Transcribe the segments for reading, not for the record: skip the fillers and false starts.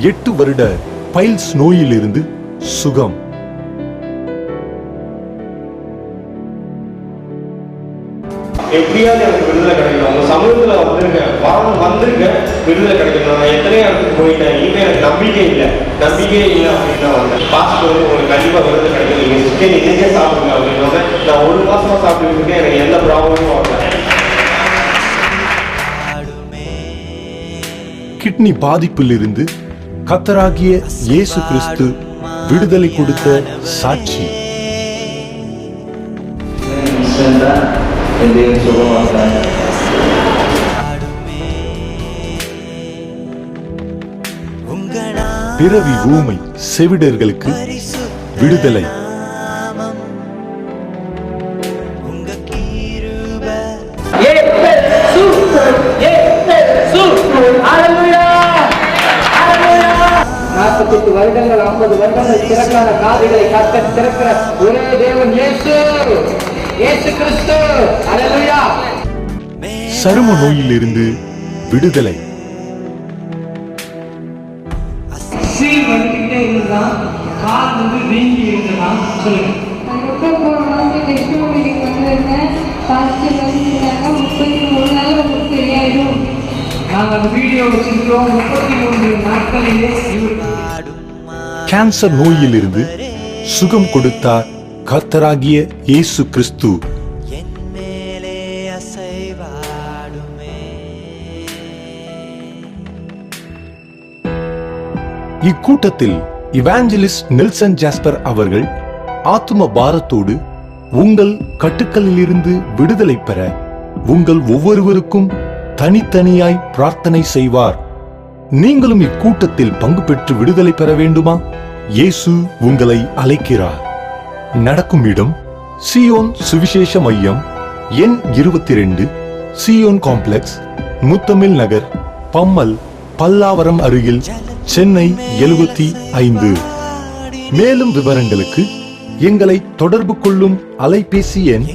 8 வருட பைல்ஸ் நோயிலிருந்து சுகம். எப்படியாவது எனக்கு விடுதலை கிடைக்கும். உங்க சமூகத்தில் வந்திருக்கேன் விடுதலை கிடைக்கணும். நான் எத்தனையோ இடத்துக்கு போயிட்டேன், இனிமேல் எனக்கு நம்பிக்கை இல்லை அப்படின்னு தான் வந்தேன். பாஸ்ட் வந்து உங்களுக்கு கண்டிப்பாக விடுதலை கிடைக்கும், நீங்கள் சிக்கன் இன்னைக்கே சாப்பிடுங்க அப்படின்னாங்க. நான் 1 மாசமா சாப்பிட்டு இருக்கேன், எனக்கு எந்த ப்ராப்ளமும் வரல. கிட்னி பாதிப்பில் இருந்து கர்த்தராகிய இயேசு கிறிஸ்து விடுதலை கொடுத்த சாட்சி. பிறவி ஊமை செவிடர்களுக்கு விடுதலை. வருடங்கள் 50 வருடங்கள் திறக்கான காதுகளை கர்த்தர் திறக்கிற ஒரே தேவன் இயேசு கிறிஸ்து. அல்லேலூயா. சரும நோயிலிருந்து விடுதலை. வந்துகிட்டே இருந்தா கால் வந்து வீங்கி இருக்குன்னா சொல்லுங்க. நாங்கள் அந்த வீடியோ வச்சிருக்கிறோம். 33 நாட்களிலே கேன்சர் நோயிலிருந்து சுகம் கொடுத்தார் கர்த்தராகிய இயேசு கிறிஸ்து. இக்கூட்டத்தில் இவாஞ்சலிஸ்ட் நெல்சன் ஜாஸ்பர் அவர்கள் ஆத்தும பாரத்தோடு உங்கள் கட்டுக்களிலிருந்து விடுதலை பெற உங்கள் ஒவ்வொருவருக்கும் தனித்தனியாய் பிரார்த்தனை செய்வார். நீங்களும் இக்கூட்டத்தில் பங்கு பெற்று விடுதலை பெற வேண்டுமா? இயேசு உங்களை அழைக்கிறார். நடக்கும் இடம் சியோன் சுவிசேஷ மையம், எண் 22, சியோன் காம்ப்ளெக்ஸ், முத்தமிழ் நகர், பம்மல், பல்லாவரம் அருகில், சென்னை 75. மேலும் விவரங்களுக்கு எங்களை தொடர்பு கொள்ளும் அலைபேசி எண்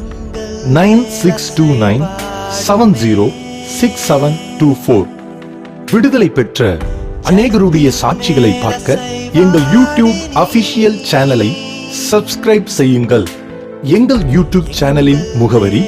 9629706724. விடுதலை பெற்ற அநேகருடைய சாட்சிகளை பார்க்க எங்கள் யூடியூப் அபிஷியல் சேனலை சப்ஸ்கிரைப் செய்யுங்கள். எங்கள் யூடியூப் சேனலின் முகவரி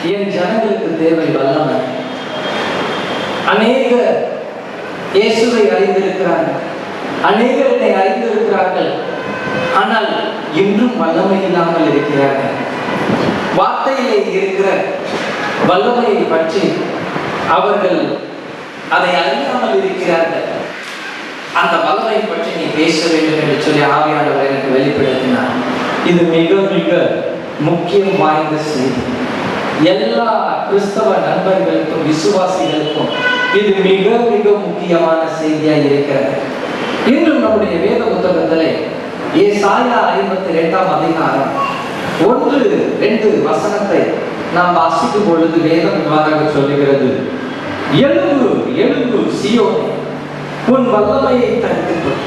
என் ஜனங்களுக்கு தேவை வல்லமை. அநேக இயேசுவை அறிந்திருக்கிறார்கள், அநேகர் என்னை அறிந்திருக்கிறார்கள், ஆனால் இன்றும் வல்லமை இல்லாமல் இருக்கிறார்கள். வார்த்தையிலே இருக்கிற வல்லமையை பற்றி அவர்கள் அதை அறியாமல் இருக்கிறார்கள். அந்த வல்லமை பற்றி நீ பேச வேண்டும் என்று சொல்லி ஆவியானவர் எனக்கு வெளிப்படுத்தினார். இது மிக மிக முக்கியம் வாய்ந்த செய்தி. எல்லா கிறிஸ்தவ நண்பர்களுக்கும் விசுவாசிகளுக்கும் இது மிக மிக முக்கியமான செய்தியாக இருக்கிறது. இன்றும் நம்முடைய வேத புத்தகத்திலே ஏசாயா 52ஆம் அதிகாரம் 1-2 வசனத்தை நாம் வாசிக்கும் பொழுது வேதம் இவ்வாறாக சொல்லுகிறது. எழும்பு எழும்பு சீயோனே, உன் வல்லமையை தரித்துக்கொள்.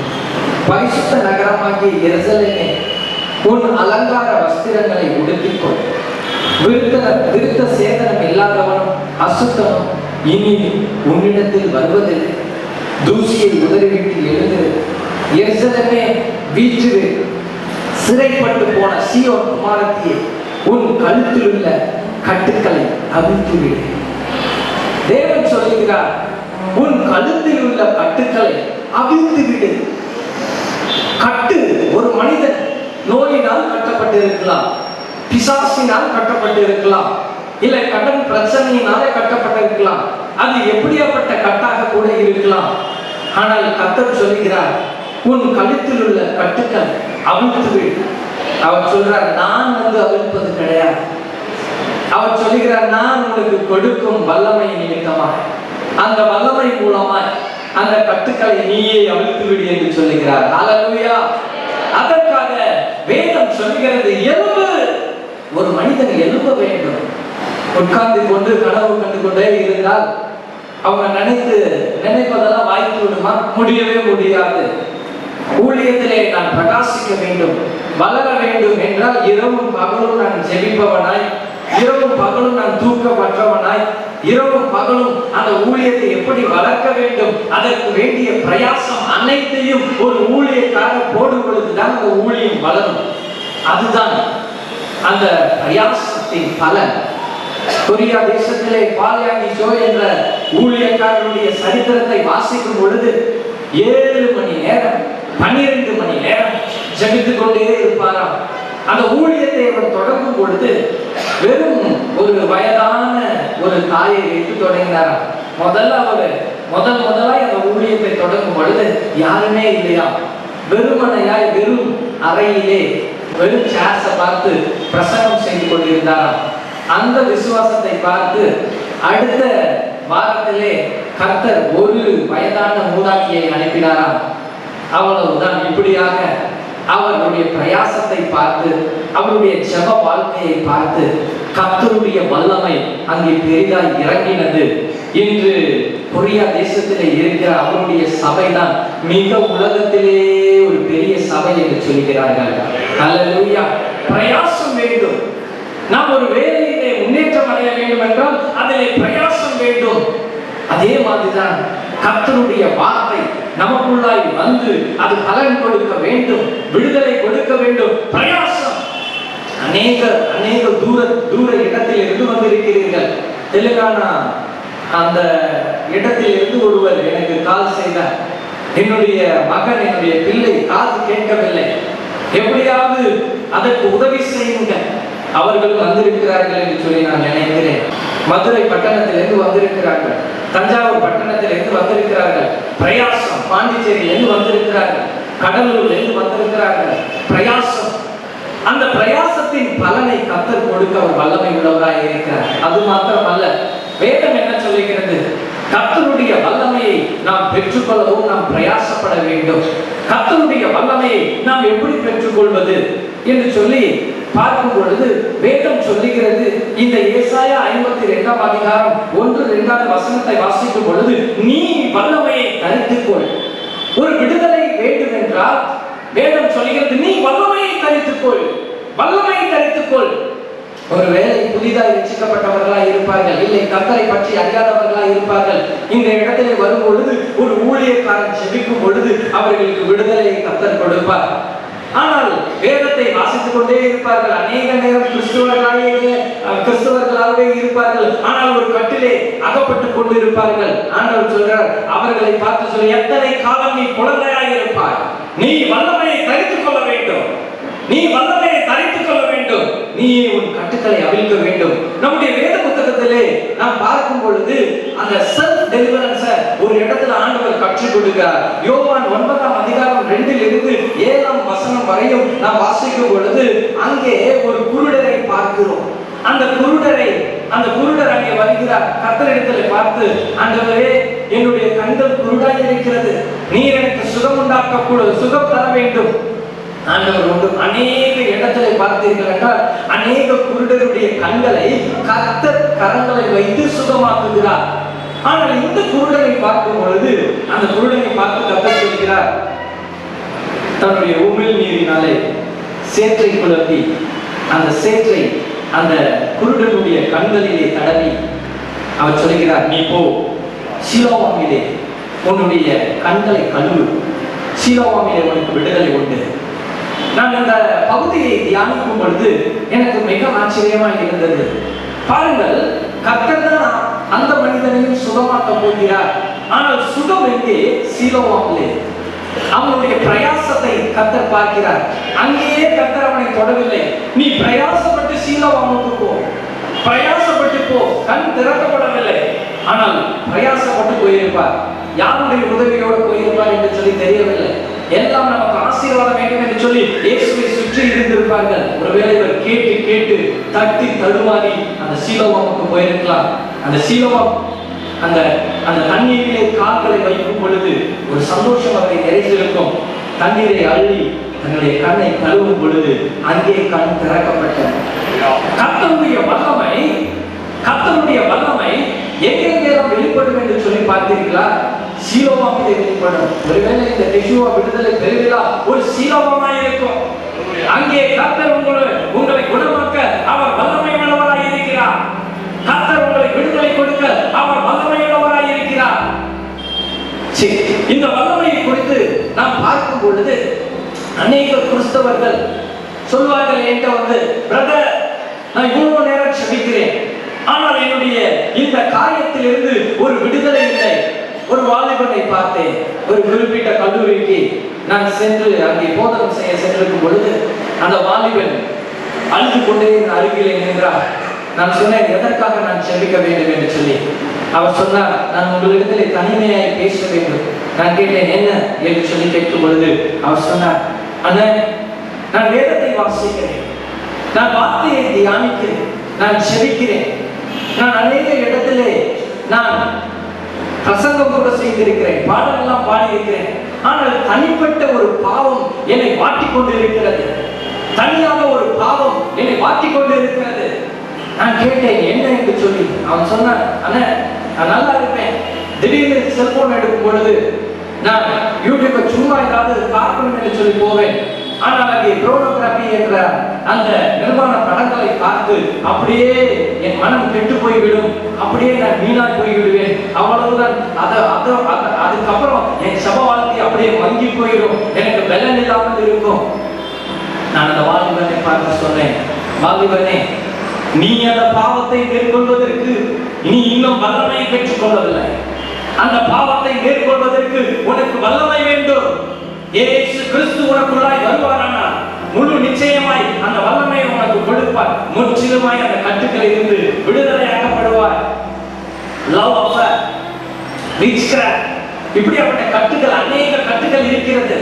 பரிசுத்த நகரமாகிய எருசலேமே, உன் அலங்கார வஸ்திரங்களை உடுத்திக்கொள். விருத்த சேதனம் இல்லாதவனும் அசுத்தனும் இனி உன்னிடத்தில் வருவதில்லை. தூசியை உதறிவிட்டு எழுந்து எருசலேமே வீற்றிரு. சிறைப்பட்டு போன சீயோன் குமாரத்தியே, உன் கழுத்தில் உள்ள கட்டுக்களை அவிழ்த்துவிடு. தேவன் சொல்லுகிறார், உன் கழுத்தில் உள்ள கட்டுக்களை அவிழ்த்துவிடு. கட்டு ஒரு மனிதன் நோயினால் கட்டப்பட்டு இருக்கலாம், பிசாசினால் கட்டப்பட்டு இருக்கலாம், இல்லை கடன் பிரச்சனையினாலே கட்டப்பட்டு இருக்கலாம். அது எப்படியாப்பட்ட கட்டாக கூட இருக்கலாம். ஆனால் கர்த்தர் சொல்லுகிறார், உன் கழுத்தில் உள்ள கட்டுக்கள் அவிழ்த்துவிடு. அவர் சொல்றார், நான் அவிழ்ப்பது கிடையாது. அவர் சொல்லுகிறார், நான் உனக்கு கொடுக்கும் வல்லமை நிமித்தமாக, அந்த வல்லமை மூலமாய் அந்த கட்டுக்களை நீயே அவிழ்த்துவிடு என்று சொல்லுகிறார். அல்லேலூயா. அதற்காக வேதம் சொல்லுகிறது, எழும்பு. ஒரு மனிதன் எழும்ப வேண்டும். உட்கார்ந்து கொண்டு கனவு கண்டு கொண்டே இருந்தால் அவங்க நினைப்பதெல்லாம் வாய்ப்பு விடுமா? முடியவே முடியாது. ஊழியத்திலே நான் பிரகாசிக்க வேண்டும், வளர வேண்டும் என்றால் இரவும் பகலும் நான் ஜெபிப்பவனாய், இரவும் பகலும் நான் தூக்கப்பட்டவனாய், இரவும் பகலும் அந்த ஊழியத்தை எப்படி வளர்க்க வேண்டும், அதற்கு வேண்டிய பிரயாசம் அனைத்தையும் ஒரு ஊழியக்காரர் போடும் பொழுதுதான் அந்த ஊழியம் வளரும். அதுதான் அந்த பிரயாசத்தின் பலன். கொரியா தேசத்திலே பால்யாங்கி சோ என்ற ஊழியக்காரனுடைய சரித்திரத்தை வாசிக்கும் பொழுது 7 மணி நேரம் 12 மணி நேரம் ஜெபித்துக் கொண்டே இருப்பாராம். அந்த ஊழியத்தை அவர் தொடங்கும் பொழுது வெறும் ஒரு வயதான ஒரு தாயை வைத்து தொடங்கினாராம். முதலாய் அந்த ஊழியத்தை தொடங்கும் பொழுது யாருமே இல்லையா, வெறுமனையாய் வெறும் அறையிலே வெறும் சேர்ஸை பார்த்து பிரசங்கம் செய்து கொண்டிருந்தாராம். அந்த விசுவாசத்தை பார்த்து அடுத்த வாரத்திலே கர்த்தர் ஒரு வயதான மூதாட்டியை அனுப்பினாராம். அவ்வளவுதான். இப்படியாக அவருடைய பிரயாசத்தை பார்த்து, அவருடைய ஜெப வாழ்க்கையை பார்த்து கர்த்தருடைய வல்லமை அங்கே பெரிதாய் இறங்கினது. இன்று கொரியா தேசத்திலே இருக்கிற அவருடைய சபைதான் மிக உலகத்திலே ஒரு பெரிய சபை என்று சொல்கிறார்கள். அல்லேலூயா. பிரயாசம் வேண்டும். நாம் ஒரு வேலையிலே முன்னேற்றம் அடைய வேண்டும் என்றால் அதிலே பிரயாசம் வேண்டும். அதே மாதிரிதான் கர்த்தருடைய வார்த்தை நமக்குள்ளாய் வந்து அது பலன் கொடுக்க வேண்டும், விடுதலை கொடுக்க வேண்டும். பிரயாசம். அநேக தூர இடத்தில் இருந்து வந்திருக்கிறீர்கள். தெலுங்கானா அந்த இடத்தில் இருந்து ஒருவர் எனக்கு கால் செய்தார். என்னுடைய மகன், என்னுடைய பிள்ளை காது கேட்கவில்லை, எப்படியாவது அதற்கு உதவி செய்யுங்கள். அவர்கள் வந்திருக்கிறார்கள் என்று சொல்லி நான் நினைக்கிறேன். மதுரை பட்டணத்திலிருந்து வந்திருக்கிறார்கள், தஞ்சாவூர் பட்டணத்திலிருந்து வந்திருக்கிறார்கள், பிரயாசம் பாண்டிச்சேரியிலிருந்து வந்திருக்கிறார்கள், கடலூரிலிருந்து வந்திருக்கிறார்கள். பிரயாசம். அந்த பிரயாசத்தின் பலனை கர்த்தர் கொடுக்க அவர் வல்லமை உள்ளவராக இருக்கிறார். அது மாத்திரமல்ல, வேதம் என்ன சொல்லுகிறது? கர்த்தருடைய வல்லமையை நாம் பெற்றுக்கொள்ளவும் நாம் பிரயாசப்பட வேண்டும். கர்த்தருடைய வல்லமையை நாம் எப்படி பெற்றுக்கொள்வது என்று சொல்லி பார்க்கும் பொழுது வேதம் சொல்லுகிறது. இந்த ஏசாயா 52ஆம் அதிகாரம் 1-2 வசனத்தை வாசிக்கும் பொழுது, நீ வல்லமையை தரித்துக்கொள். ஒரு விடுதலை வேண்டும் என்றால் வேதம் சொல்லுகிறது, நீ வல்லமையை தரித்துக்கொள், வல்லமையை தரித்துக்கொள். ஒருவேளை புதிதாக ரட்சிக்கப்பட்டவர்களாக இருப்பார்கள், இல்லை கர்த்தரை பற்றி அறியாதவர்களாக இருப்பார்கள். இந்த இடத்திலே வரும் பொழுது ஒரு ஊழியக்காரன் ஜெபிக்கும் பொழுது அவர்களுக்கு விடுதலையை கர்த்தர் கொடுப்பார். ஆனால் வேதத்தை வாசித்துக் கொண்டே இருப்பார்கள். அநேக நேரம் கிறிஸ்துவர்களாக கிறிஸ்தவர்களாகவே இருப்பார்கள், ஆனால் ஒரு கட்டிலே அகப்பட்டு கொண்டு இருப்பார்கள். ஆண்டவர் சொல்றார், அவர்களை பார்த்து சொல்ல, எத்தனை காலம் நீ குழந்தையாக இருப்பாய்? நீ வல்லமையை தரித்துக் கொள்ள வேண்டும், நீ வல்லமையை தரித்துக் கொள்ள வேண்டும், நீ உன் கட்டுக்களை அவிழ்க்க வேண்டும். நம்முடைய வேத புத்தகத்திலே நாம் பார்க்கும் பொழுது அந்த செல்ஃப் டெலிவரன்ஸ ஒரு இடத்துல ஆண்டவர் கற்றுக் கொடுக்கிறார். யோவான் 9ஆம் அதிகாரம் 2 இருந்து 7ஆம் வசனம் வரையும் நாம் வாசிக்கும் பொழுது அங்கே ஒரு குருடரை பார்க்கிறோம். அந்த குருடர் அங்கே வருகிறார். கர்த்தரிடத்தில் பார்த்து, ஆண்டவரே, என்னுடைய கண்கள் குருடாய் இருக்கிறது, நீர் எனக்கு சுகம் தர வேண்டும். ஆண்டவர் ஒன்று அநேக இடத்துல பார்த்தீர்கள் என்றால் அநேக குருடருடைய கண்களை கர்த்தர் கரங்களை வைத்து சுகமாக்குகிறார். ஆனால் இந்த குருடனை பார்க்கும் பொழுது அந்த குருடனை பார்த்து கர்த்தர் சொல்கிறார், தன்னுடைய உமிழ் நீரினாலே சேற்றை குழப்பி அந்த சேற்றை அந்த குருடனுடைய கண்களிலே தடவி அவர் சொல்கிறார், நீ போ, சீலோவாமிலே உன்னுடைய கண்களை கழுவு, சீலோவாமிலே உனக்கு விடுதலை உண்டு. நான் இந்த பகுதியை தியானிக்கும் பொழுது எனக்கு மிக ஆச்சரியமாக இருந்தது. பாருங்கள், கர்த்தர் தான் அந்த மனிதனையும் சுகமாக்க போகிறார். ஆனால் சுகம் எங்கே? சீலோவாமிலே. அவனுடைய பிரயாசத்தை கர்த்தர் பார்க்கிறார். அங்கேயே கர்த்தர் அவனை தொடவில்லை. நீ பிரயாசப்பட்டு சீலோவாமுக்கு போ, பிரயாசப்பட்டு போ. கண் திறக்கப்படவில்லை, ஆனால் பிரயாசப்பட்டு போயிருப்பார். யாருடைய உதவியோடு போயிருப்பார் என்று சொல்லி தெரியவில்லை. எல்லாம் நமக்கு ஆசீர்வாதம் வேண்டும் என்று சொல்லி இயேசுவை சுற்றி இருந்திருப்பார்கள். ஒருவேளை இவர் கேட்டு கேட்டு தட்டி தடுமாறி அந்த சீலோவாமுக்கு போயிருக்கலாம். அந்த சீலோவாம் அந்த தண்ணீரிலே கால்களை வைக்கும் பொழுது ஒரு சந்தோஷம் அவரை நிறைந்திருக்கும். தண்ணீரை அள்ளி தன்னுடைய கண்ணை கழுவும் பொழுது அங்கே கண் திறக்கப்பட்டது. கர்த்தருடைய வல்லமை எங்கெங்கெல்லாம் வெளிப்படும் என்று சொல்லி பார்த்தீர்களா? சீலோவாமிலே வெளிப்படும். ஒருவேளை இந்த யெகோவா விடுதலை பெருவிழா ஒரு சீலோவாமாய் இருக்கும். அங்கே கர்த்தர் உங்களை குணமாக்க அவர் வல்லமை உள்ளவராய் இருக்கிறார். கர்த்தர் உங்களை விடுதலை கொடுக்க அவர் வல்லமை உள்ளவராய் இருக்கிறார். இந்த வல்லமையை குறித்து நாம் பார்க்கும் பொழுது அநேக கிறிஸ்தவர்கள் சொல்வார்கள், என்கிட்ட பிரதர், நான் இவ்வளவு நேரம் செபிக்கிறேன், ஆனால் என்னுடைய இந்த காரியத்திலிருந்து ஒரு விடுதலை இல்லை. ஒரு வாலிபனை பார்த்தேன். ஒரு குறிப்பிட்ட கல்லூரிக்கு நான் சென்று அங்கே போதனம் செய்ய சென்றிருக்கும் பொழுது அந்த வாலிபன் அழுது கொண்டே அருகிலே நின்றார். நான் சொன்னேன், எதற்காக நான் செபிக்க வேண்டும் என்று சொல்லி. அவர் சொன்னார், நான் உங்களிடத்திலே தனிமையாய் பேச வேண்டும். நான் கேட்டேன், என்ன என்று சொல்லி கேட்கும் பொழுது அவர் சொன்னார், அண்ணன், நான் வேதத்தை வாசிக்கிறேன், நான் வார்த்தையை தியானிக்கிறேன், நான் செபிக்கிறேன், நான் அநேக இடத்திலே நான் பிரசங்கம் கூட செய்திருக்கிறேன், பாடலெல்லாம் பாடியிருக்கிறேன். ஆனால் தனிப்பட்ட ஒரு பாவம் என்னை வாட்டிக் கொண்டு இருக்கிறது. தனியாக ஒரு பாவம் என்னை வாட்டிக் கொண்டு இருக்கிறது. நான் கேட்டேன், என்ன என்று சொல்லி. அவன் சொன்னான், அண்ணன், நான் நல்லா இருப்பேன், திடீர்னு செல்போன் எடுக்கும் பொழுது நான் யூடியூப்ல சும்மா ஏதாவது பார்க்கணும் என்று சொல்லி போவேன். ஆனால் அங்கே புரோனோகிராபி என்ற அந்த நிர்வாண படங்களை பார்த்து அப்படியே என் மனம் கெட்டு போய்விடும், அப்படியே நான் வீணாய் போய்விடுவேன். அவ்வளவுதான். அதுக்கப்புறம் என் சப வாழ்க்கை அப்படியே மங்கி போயிடும், எனக்கு பலன் இல்லாமல் இருக்கும். நான் அந்த வாலிபனை பார்த்து சொன்னேன், வாலிபனே, நீ அந்த பாவத்தை மேற்கொள்வதற்கு நீ இன்னும் வல்லமையை பெற்றுக் கொள்ளவில்லை. அந்த பாவத்தை மேற்கொள்வதற்கு உனக்கு வல்லமை வேண்டும். இயேசு கிறிஸ்து உனக்குள்ளாய் வருவாரானால் முழு நிச்சயமாய் அந்த வல்லமையை உனக்கு கொடுப்பார். முற்றிலுமாய் அந்த கட்டுக்களில் இருந்து விடுதலையாக்கப்படுவார். லவ் ஆஃபர், விட்ச்கிராஃப்ட், இப்படிப்பட்ட கட்டுகள், அநேக கட்டுகள் இருக்கிறது.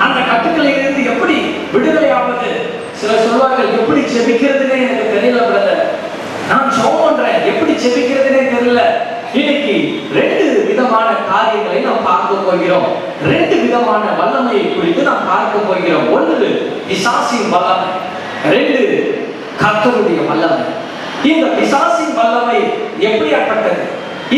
அந்த கட்டுக்களில் இருந்து எப்படி விடுதலை ஆவது? சிலர் சொல்வார்கள், எப்படி செபிக்கிறதுனே எனக்கு தெரியல பிரதர், நான் ஜெபம் பண்றேன், எப்படி செபிக்கிறதுனே தெரியல. இன்னைக்கு 2 விதமான காரியங்களை நாம் பார்க்க போகிறோம். 2 விதமான வல்லமையை குறித்து நாம் பார்க்க போகிறோம். 1 பிசாசின் வல்லமை, 2 கர்த்தருடைய வல்லமை. இந்த பிசாசின் வல்லமை எப்படிப்பட்டது?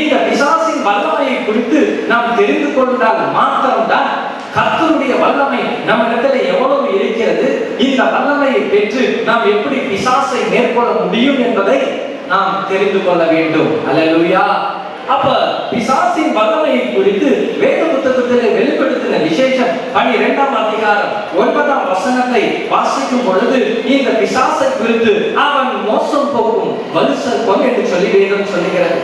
இந்த பிசாசின் வல்லமையை குறித்து நாம் தெரிந்து கொண்டால் மாத்திரம்தான் கர்த்தருடைய வல்லமை நம்மிடத்தில் எவ்வளவு இருக்கிறது, இந்த வல்லமையை பெற்று நாம் எப்படி பிசாசை மேற்கொள்ள முடியும் என்பதை நாம் தெரிந்து கொள்ள வேண்டும். அல்லேலூயா. அப்ப பிசாசின் வல்லமையை குறித்து வேத புத்தகத்தில் வெளிப்படுத்தின விசேஷம் 12ஆம் அதிகாரம் 9ஆம் வசனத்தை வாசிக்கும் பொழுது இந்த பிசாசை குறித்து அவன் மோசம் போக்கும் வலுசற்பம் என்று சொல்லி வேதம் சொல்லுகிறது.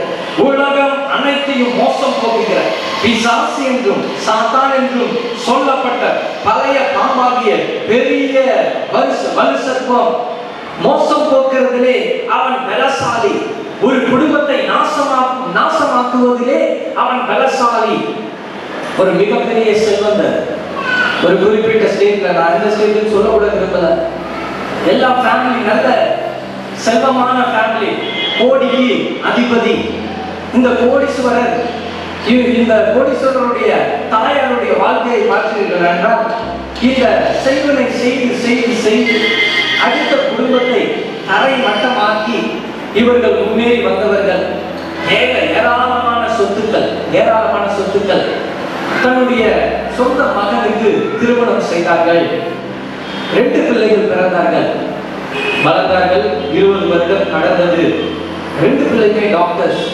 உலகம் அனைத்தையும் மோசம் போக்குகிற பிசாசு என்றும் சாத்தான் என்றும் சொல்லப்பட்ட பழைய பாம்பாகிய பெரிய வலுசற்பம் மோசம் போக்குறதிலே அவன் பலசாலி. ஒரு குடும்பத்தை நாசமாக்குவதிலே அவன் பலசாலி. ஒரு மிகப்பெரிய செல்வந்தர், ஒரு குறிப்பிட்ட ஸ்டேட்ல, நான் இந்த ஸ்டேட் சொல்ல கூட விரும்பல, எல்லா ஃபேமிலி நல்ல செல்வமான ஃபேமிலி, கோடிக்கு அதிபதி. இந்த கோடீஸ்வரர், இந்த கோடீஸ்வரருடைய தாயாருடைய வாழ்க்கையை பார்த்தீர்கள் என்றால் இந்த செய்வனை செய்து செய்து செய்து அடுத்த குடும்பத்தை தரை மட்டமாக்கி இவர்கள் முன்னேறி வந்தவர்கள். ஏராளமான சொத்துக்கள். தன்னுடைய சொந்த மகனுக்கு திருமணம் செய்தார்கள். 2 பிள்ளைகள் பிறந்தார்கள், வளர்ந்தார்கள். 20 வருடம் நடந்தது. 2 பிள்ளைகள் டாக்டர்ஸ்.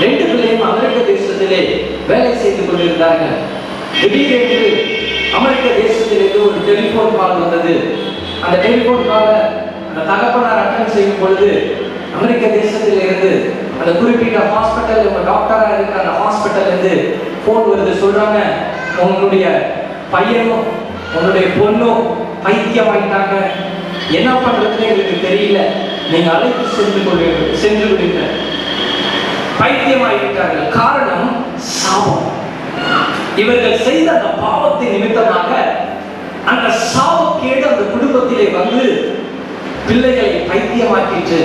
2 பிள்ளையும் அமெரிக்க தேசத்திலே வேலை செய்து கொண்டிருந்தார்கள். திடீரென்று அமெரிக்க தேசத்திலிருந்து ஒரு டெலிபோன் கால் வந்தது. அந்த டெலிபோன் காலை அந்த தகப்பனார் அட்டன் செய்யும் பொழுது அமெரிக்க தேசத்தில் இருந்து அந்த குறிப்பிட்ட ஹாஸ்பிட்டல், உங்க டாக்டரா இருக்கிற அந்த ஹாஸ்பிட்டல் இருந்து போன் வருது. சொல்றாங்க, உங்களுடைய பையனும் உங்களுடைய பொண்ணும் பைத்தியம் ஆயிட்டாங்க, என்ன பண்றதுன்னு எங்களுக்கு தெரியல, நீங்க அழைத்து சென்று விடுங்க. பைத்தியம் ஆகிவிட்டார்கள். காரணம் சாபம். இவர்கள் செய்த அந்த பாவத்தின் நிமித்தமாக அந்த சாபக்கேடு அந்த குடும்பத்திலே வந்து பிள்ளைகளை பைத்தியமாக்கிட்டு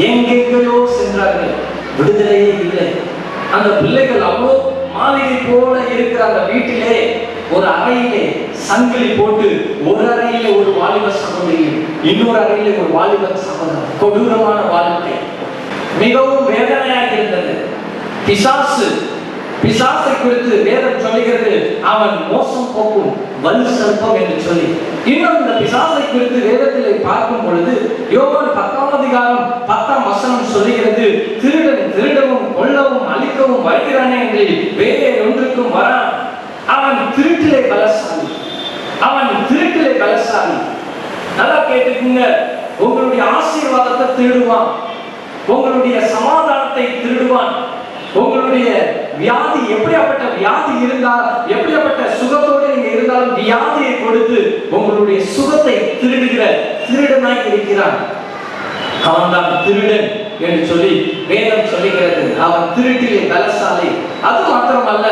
எங்கெங்கோ சென்றார்கள். விடுதலையே இல்லை. அந்த பிள்ளைகள் அவ்வளோ மாளிகை போல இருக்கிற அந்த வீட்டிலே ஒரு அறையிலே சங்கிலி போட்டு, ஒரு அறையிலே ஒரு வாலிப சகோதரியும் இன்னொரு அறையிலே ஒரு வாலிப சகோதரன். கொடூரமான வாழ்க்கை, மிகவும் வேதனையாக இருந்தது. பிசாசை குறித்து வேதம் சொல்லுகிறது, அவன் மோசம் போக்கும் வலுசற்பம் என்று சொல்லி. இன்னும் இந்த பிசாசை குறித்து வேதத்திலே பார்க்கும் பொழுது யோவான் 10ஆம் அதிகாரம் 10ஆம் வசனம் சொல்லுகிறது, திருடன் திருடவும் கொல்லவும் அழிக்கவும் வருகிறானே என்று வேறே ஒன்றுக்கும் வரான். அவன் திருட்டிலே பலசாலி. நல்லா கேட்டுக்குங்க, உங்களுடைய ஆசீர்வாதத்தை திருடுவான், உங்களுடைய சமாதானத்தை திருடுவான், உங்களுடைய வியாதி எப்படியாப்பட்ட வியாதி இருந்தால், எப்படியாப்பட்ட சுகத்தோடு நீங்க இருந்தாலும் வியாதியை கொடுத்து உங்களுடைய சுகத்தை திருடுகிற திருடனாய் இருக்கிறான். அவன் தான் திருடன் என்று சொல்லி வேதம் சொல்லுகிறது. அவன் திருட்டிலே பலசாலி. அது மாத்திரமல்ல,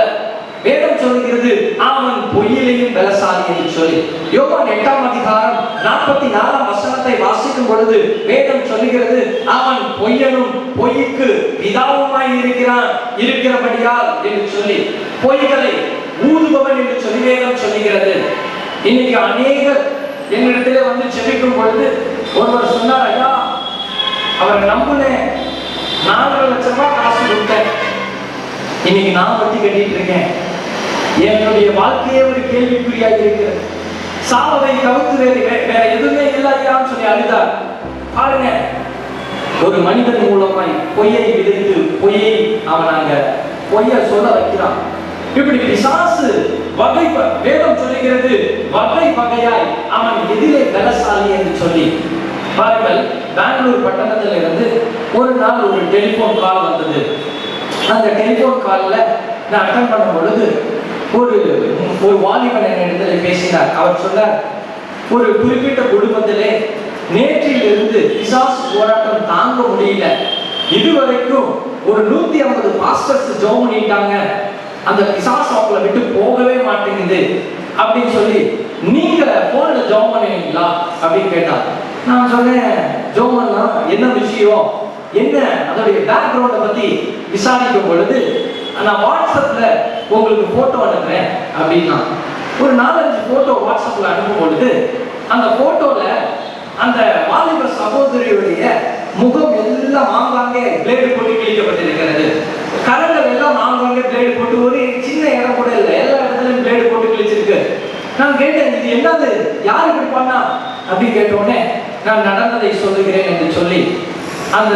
வேதம் சொல்லுகிறது அவன் பொய்யிலையும் பலசாலி என்று சொல்லி. யோவான் 8ஆம் அதிகாரம் 44ஆம் வசனத்தை வாசிக்கும் பொழுது வேதம் சொல்லுகிறது, அவன் பொய்யனும் பொய்க்கு பிதாவுமாய் இருக்கிறபடியால் என்று சொல்லி, பொய்களை ஊதுபவன் என்று சொல்லி வேதம் சொல்லுகிறது. இன்னைக்கு அநேகர் என்னிடத்திலே வந்து ஜெபிக்கும் பொழுது ஒருவர் சொன்னார், ஐயா அவரை நம்புனேன், 4 லட்சம் ரூபாய் காசு கொடுத்தேன், இன்னைக்கு நான் வட்டி கட்டிட்டு இருக்கேன், என்னுடைய வாழ்க்கையே ஒரு கேள்விக்குறியாக இருக்கிறது, சாவதை தவிர்த்து வேற எதுவுமே இல்லையான்னு சொல்லி அழுதார். பாருங்க, ஒரு மனிதன் மூலமாய் பொய்யை விதைத்து பொய்யை அவன் பொய்ய சொல்ல வைக்கிறான். இப்படி பிசாசு வகை, வேதம் சொல்லுகிறது வகை வகையாய் அவன் எதிலே பலசாலி என்று சொல்லி. பாருங்கள், பெங்களூர் பட்டணத்தில் இருந்து ஒரு நாள் ஒரு டெலிபோன் கால் வந்தது. அந்த டெலிபோன் கால்ல நான் அட்டன் பண்ணும் பொழுது ஒரு வாலிபன் என்னிடத்தில் பேசினார். அவர் சொன்னார், ஒரு குறிப்பிட்ட குடும்பத்திலே நேற்றிலிருந்து பிசாசு போராட்டம் தாங்க முடியல, இதுவரைக்கும் ஒரு 150 பாஸ்டர்ஸ் ஜெபம் பண்ணிட்டாங்க, அந்த பிசாசு அவங்களை விட்டு போகவே மாட்டேங்குது அப்படின்னு சொல்லி, நீங்க போன்ல ஜெபம் பண்ணுவீங்களா அப்படின்னு கேட்டார். நான் சொன்னேன், ஜெபம் பண்ணலாம், என்ன விஷயம், என்ன அதோடைய பேக்ரவுண்டை பத்தி விசாரிக்கும் பொழுது, நான் வாட்ஸ்அப்ல உங்களுக்கு போட்டோ அனுப்புறேன் அப்படின்னா ஒரு 4-5 போட்டோ வாட்ஸ்அப்ல அனுப்பும் பொழுது அந்த போட்டோல அந்த வாலிப சகோதரியுடைய முகம் எல்லாம் ஆங்காங்கே பிளேடு போட்டு கிழிக்கப்பட்டிருக்கிறது. கரங்கள் எல்லாம் ஆங்காங்கே பிளேடு போட்டு, ஒரு சின்ன இடம் கூட இல்லை, எல்லா இடத்துலயும் பிளேடு போட்டு கிழிச்சிருக்கு. நான் கேட்டேன், இது என்னது, யார் இப்படி பண்ணா அப்படின்னு கேட்டோடனே, நான் நடந்ததை சொல்லுகிறேன் என்று சொல்லி அந்த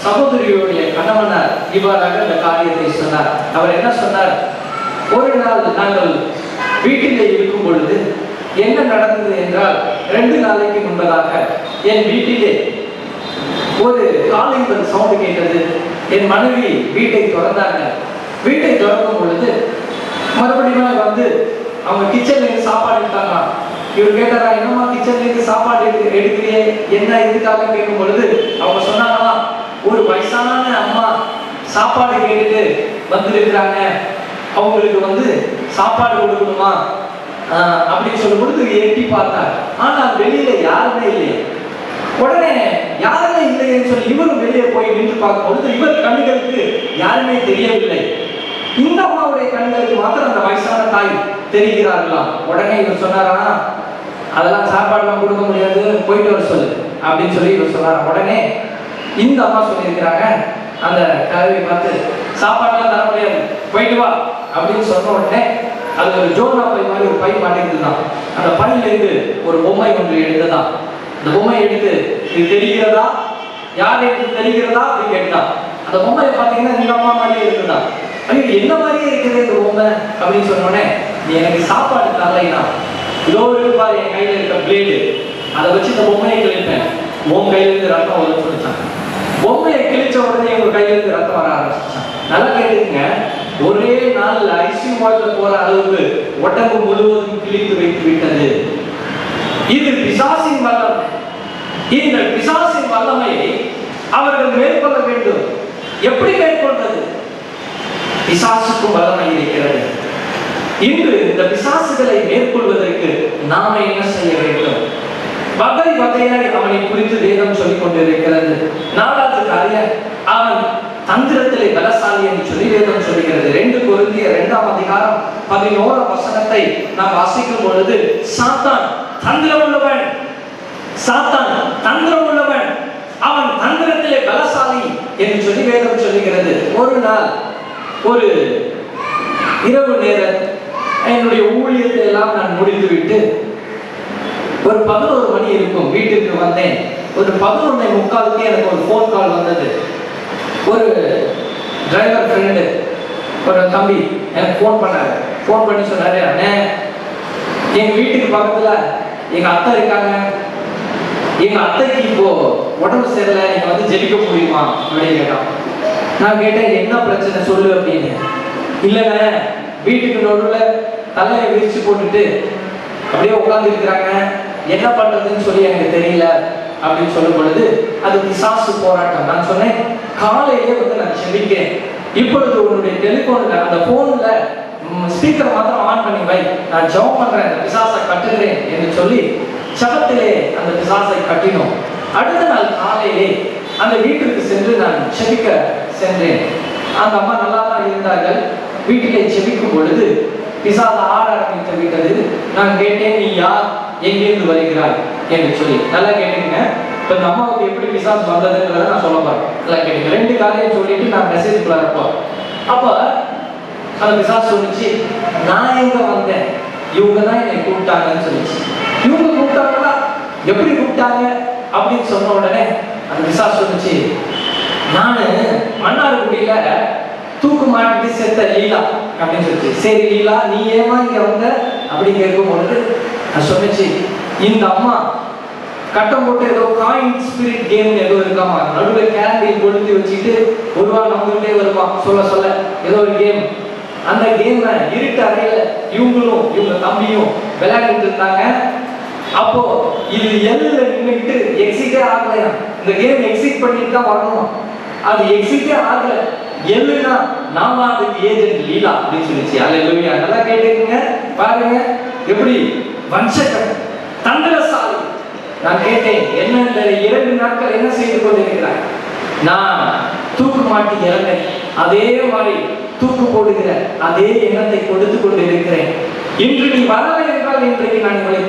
சகோதரியுடைய கணவனார் இவ்வாறாக அந்த காரியத்தை சொன்னார். அவர் என்ன சொன்னார், ஒரு நாள் நாங்கள் வீட்டிலே இருக்கும் பொழுது என்ன நடந்தது என்றால் 2 நாளைக்கு முன்பதாக என் வீட்டிலே ஒரு காலிங் பெல் சவுண்ட் கேட்டது. என் மனைவி வீட்டை திறந்தாங்க. வீட்டை திறக்கும் பொழுது மறுபடியும் வந்து அவங்க கிச்சன்ல இருந்து சாப்பாடு எடுத்தாங்க. இவர் கேட்டாரா, என்னமா கிச்சன்ல இருந்து சாப்பாடு எடுக்கிறியே, என்ன இதுக்காக கேட்கும் பொழுது அவங்க சொன்னாங்களா, ஒரு வயசான அம்மா சாப்பாடு கேட்டுட்டு வந்துருக்கிறாங்க, அவங்களுக்கு வந்து சாப்பாடு கொடுக்கணுமா அப்படின்னு சொல்லும் பொழுது எட்டி பார்த்தார். ஆனால் வெளியில யாருமே இல்லையே. உடனே யாருமே இல்லைன்னு சொல்லி இவரும் வெளியே போய் நின்று பார்க்கும் பொழுது இவர் கண்களுக்கு யாருமே தெரியவில்லை. இந்த அம்மாவுடைய கண்களுக்கு மாத்திரம் அந்த வயசான தாய் தெரிகிறார்களாம். உடனே இவர் சொன்னாரா, அதெல்லாம் சாப்பாடுலாம் கொடுக்க முடியாது, போயிட்டு வர சொல்லு அப்படின்னு சொல்லி இவர் சொன்னார். உடனே இந்த அம்மா சொல்லியிருக்கிறாங்க, அந்த கதவை பார்த்து சாப்பாடுலாம் தர முடியாது, போயிட்டு வா அப்படின்னு சொன்ன உடனே அது ஒரு ஜோனா பை மாதிரி ஒரு பை மாட்டிருந்துதான். அந்த பையில இருந்து ஒரு பொம்மை ஒன்று எடுத்ததான். அந்த பொம்மை எடுத்து இது தெரிகிறதா, யார் எனக்கு தெரிகிறதா அப்படின்னு கேட்டான். அந்த பொம்மையை பார்த்தீங்கன்னா இந்த அம்மா மாதிரியே இருக்குதா. ஐயோ என்ன மாதிரியே இருக்குது இந்த பொம்மை அப்படின்னு சொன்னோடனே, நீ எனக்கு சாப்பாடு தரலைன்னா இதோ இருப்பாரு என் கையில இருக்க பிளேடு, அதை வச்சு இந்த பொம்மையை கிழிப்பேன், உன் கையில இருந்து ரத்தம் வரும்னு சொல்லிச்சான். பொம்மையை கிழிச்ச உடனே உங்க கையில இருந்து ரத்தம் வர ஆரம்பிச்சான். நல்லா கேட்டுங்க, ஒரே நாள் ஐசியூ வார்டுல போற அளவுக்கு உடம்பு முழுவதும் கிழித்து வைத்து விட்டது. இது பிசாசின் வல்லமை. இந்த பிசாசின் வல்லமையை அவர்கள் மேற்கொள்ள வேண்டும். எப்படி மேற்கொள்வது? பிசாசுக்கும் வல்லமை இருக்கிறது. இன்று இந்த பிசாசுகளை மேற்கொள்வதற்கு நாம என்ன செய்ய வேண்டும்? வகை வகையாய் அவனை குறித்து வேதம் சொல்லிக் கொண்டிருக்கிறது. 4வது காரியம், அவன் தந்திரத்திலே பலசாலி என்று சொல்லி வேதம் சொல்லுகிறது. 2 கொரிந்தியர் 2ஆம் அதிகாரம் 11ஆம் வசனத்தை நாம் வாசிக்கும் பொழுது, சாத்தான் தந்திரம் உள்ளவன், சாத்தான் தந்திரம் உள்ளவன், அவன் தந்திரத்திலே பலசாலி என்று சொல்லி வேதம் சொல்லுகிறது. ஒரு நாள் ஒரு இரவு நேரம் என்னுடைய ஊழியத்தை எல்லாம் நான் முடித்துவிட்டு ஒரு 11 மணி இருக்கும் வீட்டுக்கு வந்தேன். ஒரு 11:45 எனக்கு ஒரு ஃபோன் கால் வந்தது. ஒரு டிரைவர் ஃப்ரெண்டு, ஒரு தம்பி எனக்கு ஃபோன் பண்ணாரு. ஃபோன் பண்ணி சொன்னாரு, அண்ணே எங்க வீட்டுக்கு பக்கத்துல எங்க அத்தை இருக்காங்க, எங்க அத்தைக்கு இப்போ உடம்பு சரியில்லை, நீங்க வந்து ஜெபிக்க முடியுமா அப்படின்னு கேட்டான். நான் கேட்டேன், என்ன பிரச்சனை சொல்லு அப்படின்னு. இல்லைங்க, வீட்டுக்கு நடுவில் தலையை விரிச்சு போட்டுட்டு அப்படியே உட்கார்ந்து இருக்கிறாங்க, என்ன பண்றதுன்னு சொல்லி எனக்கு தெரியல அப்படின்னு சொல்லும் பொழுது அது பிசாசு போராட்டம். நான் சொன்னேன், காலையிலே வந்து நான் செபிக்கிறேன், இப்பொழுது உன்னுடைய டெலிபோன்ல அந்த போன்ல ஸ்பீக்கர் மாத்திரம் ஆன் பண்ணி வை, நான் ஜெபம் பண்றேன், அந்த பிசாசை கட்டுகிறேன் என்று சொல்லி ஜெபத்திலே அந்த பிசாசை கட்டினோம். அடுத்த நாள் காலையிலே அந்த வீட்டுக்கு சென்று நான் செபிக்க சென்றேன். அந்த அம்மா நல்லா தான் இருந்தார்கள். வீட்டிலே செபிக்கும் பொழுது பிசாசு ஆட ஆரம்பித்து விட்டது. நான் கேட்டேன், நீ யார், எங்கிருந்து வருகிறாய் என்று சொல்லி. நல்லா கேட்டுங்க, இப்ப இந்த அம்மாவுக்கு எப்படி பிசாசு வந்ததுன்றதை நான் சொல்ல போறேன். நல்லா கேட்டுங்க, 2 காரியம் சொல்லிட்டு நான் மெசேஜ்குள்ள இருப்போம். அப்ப அந்த பிசாசு சொல்லிச்சு, நான் எங்க வந்தேன், இவங்க தான் என்னை கூப்பிட்டாங்கன்னு சொல்லிச்சு. இவங்க கூப்பிட்டாங்களா, எப்படி கூப்பிட்டாங்க அப்படின்னு சொன்ன உடனே அந்த பிசாசு சொல்லிச்சு, நானு மன்னார்குடியில தூக்கு மாட்டிட்டு செத்த லீலா அப்படின்னு சொல்லிச்சு. சரி லீலா, நீ ஏமா இங்க வந்த அப்படி கேட்கும் பொழுது நான் சொன்னிச்சு, இந்த அம்மா கட்டம் போட்டு ஏதோ காயின் ஸ்பிரிட் கேம் ஏதோ இருக்காமா, நடுவில் கேண்டில் கொளுத்தி வச்சுட்டு ஒருவா நம்பிக்கிட்டே வருவான் சொல்ல சொல்ல ஏதோ ஒரு கேம். அந்த கேம்ல இருட்டு அறையில இவங்களும் இவங்க தம்பியும் விளையாடிட்டு இருந்தாங்க. அப்போ இது எல்ல நின்றுட்டு எக்ஸிட்டே ஆகலையா, இந்த கேம் எக்ஸிட் பண்ணிட்டு தான் வரணும், அது எக்ஸிட்டே ஆகல, எல்லுனா நாம அதுக்கு ஏஜென்ட் லீலா அப்படின்னு சொல்லிச்சு. அல்லேலூயா. நல்லா கேட்டுக்கங்க, பாருங்க எப்படி வஞ்சகன் தந்திரசாலி. நான் கேட்டேன், என்ன 2 நாட்கள் என்ன செய்து கொண்டிருக்கிறாய்? நான் தூக்கு மாட்டி இறந்தேன், அதே மாதிரி தூக்கு போடுகிற அதே எண்ணத்தை கொடுத்து கொண்டு இருக்கிறேன். இன்று நீ வரலை என்றால் இன்றைக்கு நான் உங்களை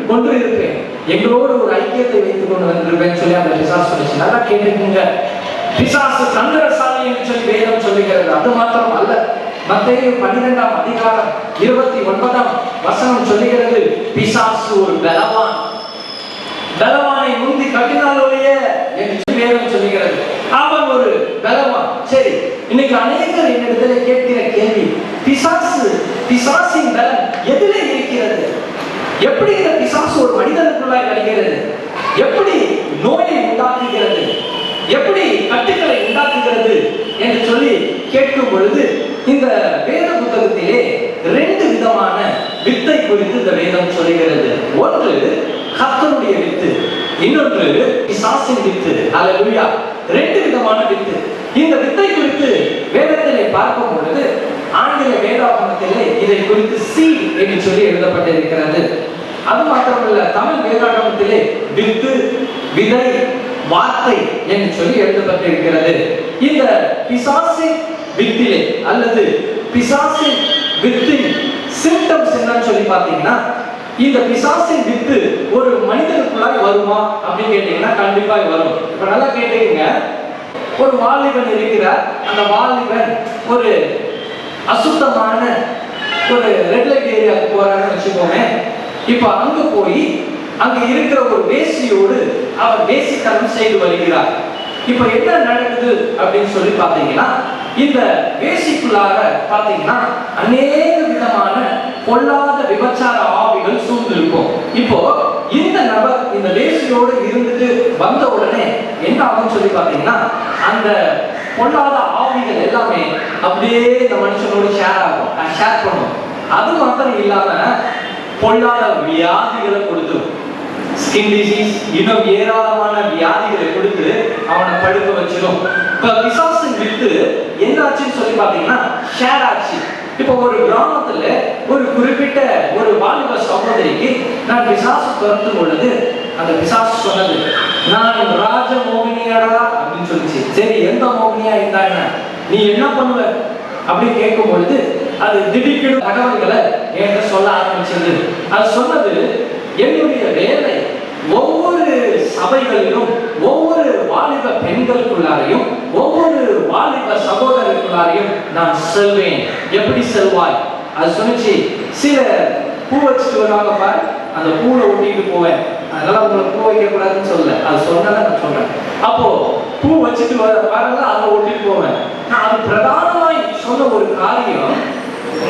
கொன்று இருப்பேன், எங்களோடு ஒரு ஐக்கியத்தை வைத்துக் கொண்டு வந்திருப்பேன் சொல்லி அந்த பிசாசு சொல்லிச்சு. நல்லா கேட்டுக்கங்க, பிசாசு தந்திரசாலி என்று சொல்லி வேதம் சொல்லுகிறது. அது மாத்திரம் அல்ல, மத்தேயு 12ஆம் அதிகாரம் 29ஆம் வசனம் சொல்லுகிறது, பிசாசு ஒரு பலவான், பலவானை முந்தி கட்டினாலோயே என்று வேதம் சொல்லுகிறது. அவன் ஒரு பலவான். சரி, இன்னைக்கு அநேகர் என்னிடத்துல கேட்கிற கேள்வி, பிசாசின் பலன் எது தருகிறது, எப்படி நோயை உண்டாக்குகிறது, எப்படி கட்டுக்களை உண்டாக்குகிறது என்று சொல்லி கேட்கும் பொழுது இந்த வேத புத்தகத்திலே 2 விதமான வித்தை குறித்து இந்த வேதம் சொல்கிறது. ஒன்று கர்த்தருடைய வித்து, இன்னொன்று பிசாசின் வித்து. அல்லேலூயா. 2 விதமான வித்து. இந்த வித்தை குறித்து வேதத்திலே பார்க்கும் பொழுது ஆங்கில வேதாகமத்திலே இதை குறித்து சீட் என்று சொல்லி எழுதப்பட்டிருக்கிறது. அது மாத்திரமல்ல, தமிழ் வேதாகமத்திலே வித்து, விதை, வார்த்தை என்று சொல்லி எழுதப்பட்டிருக்கிறது. இந்த பிசாசின் வித்திலே அல்லது பிசாசின் வித்தின் சிம்டம்ஸ் என்னன்னு சொல்லி பார்த்தீங்கன்னா, இந்த பிசாசின் வித்து ஒரு மனிதனுக்குள்ளாய் வருமா அப்படின்னு கேட்டீங்கன்னா கண்டிப்பாக வரும். இப்ப நல்லா கேட்டீங்க, ஒரு வாலிபன் இருக்கிறார். அந்த வாலிபன் ஒரு அசுத்தமான ஒரு ரெட் லைட் ஏரியாவுக்கு போறான்னு வச்சுக்கோங்க. இப்ப அங்க போய் அங்க இருக்கிற ஒரு வேசியோடு அவர் வேசித்தனம் செய்து வருகிறார். இப்ப என்ன நடக்குது அப்படின்னு சொல்லி பாத்தீங்கன்னா, இந்த வேசிக்குள்ளாக பாத்தீங்கன்னா அநேக விதமான பொல்லாத விபச்சார ஆவிகள் சூழ்ந்திருக்கும். இப்போ இந்த நபர் இந்த வேசியோடு இருந்துட்டு வந்த உடனே என்ன ஆகும்னு சொல்லி பாத்தீங்கன்னா, அந்த பொல்லாத ஆவிகள் எல்லாமே அப்படியே இந்த மனுஷனோடு ஷேர் பண்ணும். அது மாத்திரம் இல்லாம பொல்லாத வியாதிகளை கொடுத்துரும். ஸ்கின் டிசீஸ், இன்னும் ஏராளமான வியாதிகளை கொடுத்து அவனை படுக்க வச்சிடும். இப்ப பிசாசின் வித்து என்னாச்சுன்னு சொல்லி பாத்தீங்கன்னா ஷேர் ஆச்சு. இப்போ ஒரு கிராமத்துல ஒரு குறிப்பிட்ட ஒரு வாலிப சகோதரிக்கு நான் பிசாசு துரத்தும் பொழுது அந்த பிசாசு சொன்னது, நான் ராஜ மோகினியாடா அப்படின்னு சொல்லிச்சு. சரி, எந்த மோகினியா இருந்தாங்க, நீ என்ன பண்ணுவ அப்படின்னு கேட்கும் பொழுது அது திடீர்னு தகவல்களை என்கிட்ட சொல்ல ஆரம்பிச்சது. அது சொன்னது, என்னுடைய வேலை ஒவ்வொரு சபைகளிலும் ஒவ்வொரு வாலிப பெண்களுக்குள்ளாரையும் ஒவ்வொரு வாலிப சகோதரருக்குள்ளாரையும் நான் செல்வேன். எப்படி செல்வாய்? அது சொன்னிச்சு, சில பூ வச்சுட்டு வருவாங்க பாரு, அந்த பூவை ஒட்டிட்டு போவேன். அதனால உங்களுக்கு பூ வைக்க கூடாதுன்னு சொல்லல, அது சொன்னதான் நான் சொல்றேன். அப்போ பூ வச்சுட்டு வரல, அதை ஒட்டிட்டு போவேன். நான் அது பிரதானமாய் சொன்ன ஒரு காரியம்,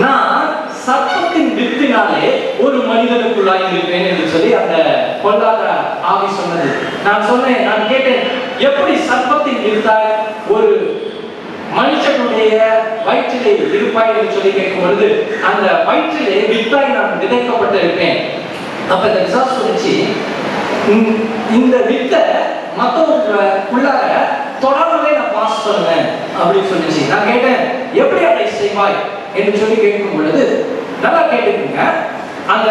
நான் சர்ப்பத்தின் வித்தினாலே ஒரு மனிதனுக்குள்ளாய் இருப்பேன் என்று சொல்லி அந்த பொல்லாத ஆவி சொன்னது. நான் சொன்னேன், நான் கேட்டேன், எப்படி சர்ப்பத்தின் வித்தாய் ஒரு மனுஷனுடைய வயிற்றிலே இருப்பாய் என்று சொல்லி கேட்கும் பொழுது, அந்த வயிற்றிலே வித்தாய் நான் விதைக்கப்பட்டிருப்பேன். அப்ப இந்த பிசாசு சொல்லிச்சு, இந்த வித்தை மற்றவங்களுக்குள்ளார தொடர்புலே நான் பாஸ் பண்ணுவேன் அப்படின்னு சொல்லிச்சு. நான் கேட்டேன், எப்படி அதை செய்வாய் என்று சொல்லி கேட்கும் பொழுது, நல்லா கேட்டுக்குங்க, அந்த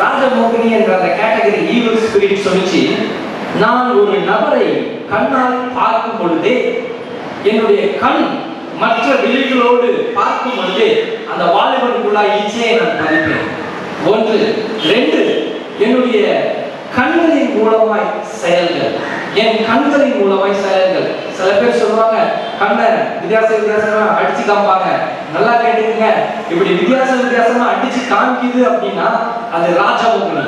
ராஜமோகினி என்ற அந்த கேட்டகரி ஈவில் ஸ்பிரிட் சொல்லிச்சு, நான் ஒரு நபரை கண்ணால் பார்க்கும் பொழுதே என்னுடைய கண் மற்ற விழிகளோடு பார்க்கும் பொழுதே அந்த வாலிபனுக்குள்ளாய் இச்சையை நான் பதிப்பேன். 1. 2, என்னுடைய கண்களின் மூலமாய் செயல்கள், என் கண்களின் மூலமாய் செயல்கள். சில பேர் சொல்லுவாங்க, கண்ணை வித்தியாசமா அடிச்சு காமிப்பாங்க. நல்லா கேட்டுக்கங்க, இப்படி வித்தியாசமா அடிச்சு காமிக்குது அப்படின்னா அது ராஜமோகினி,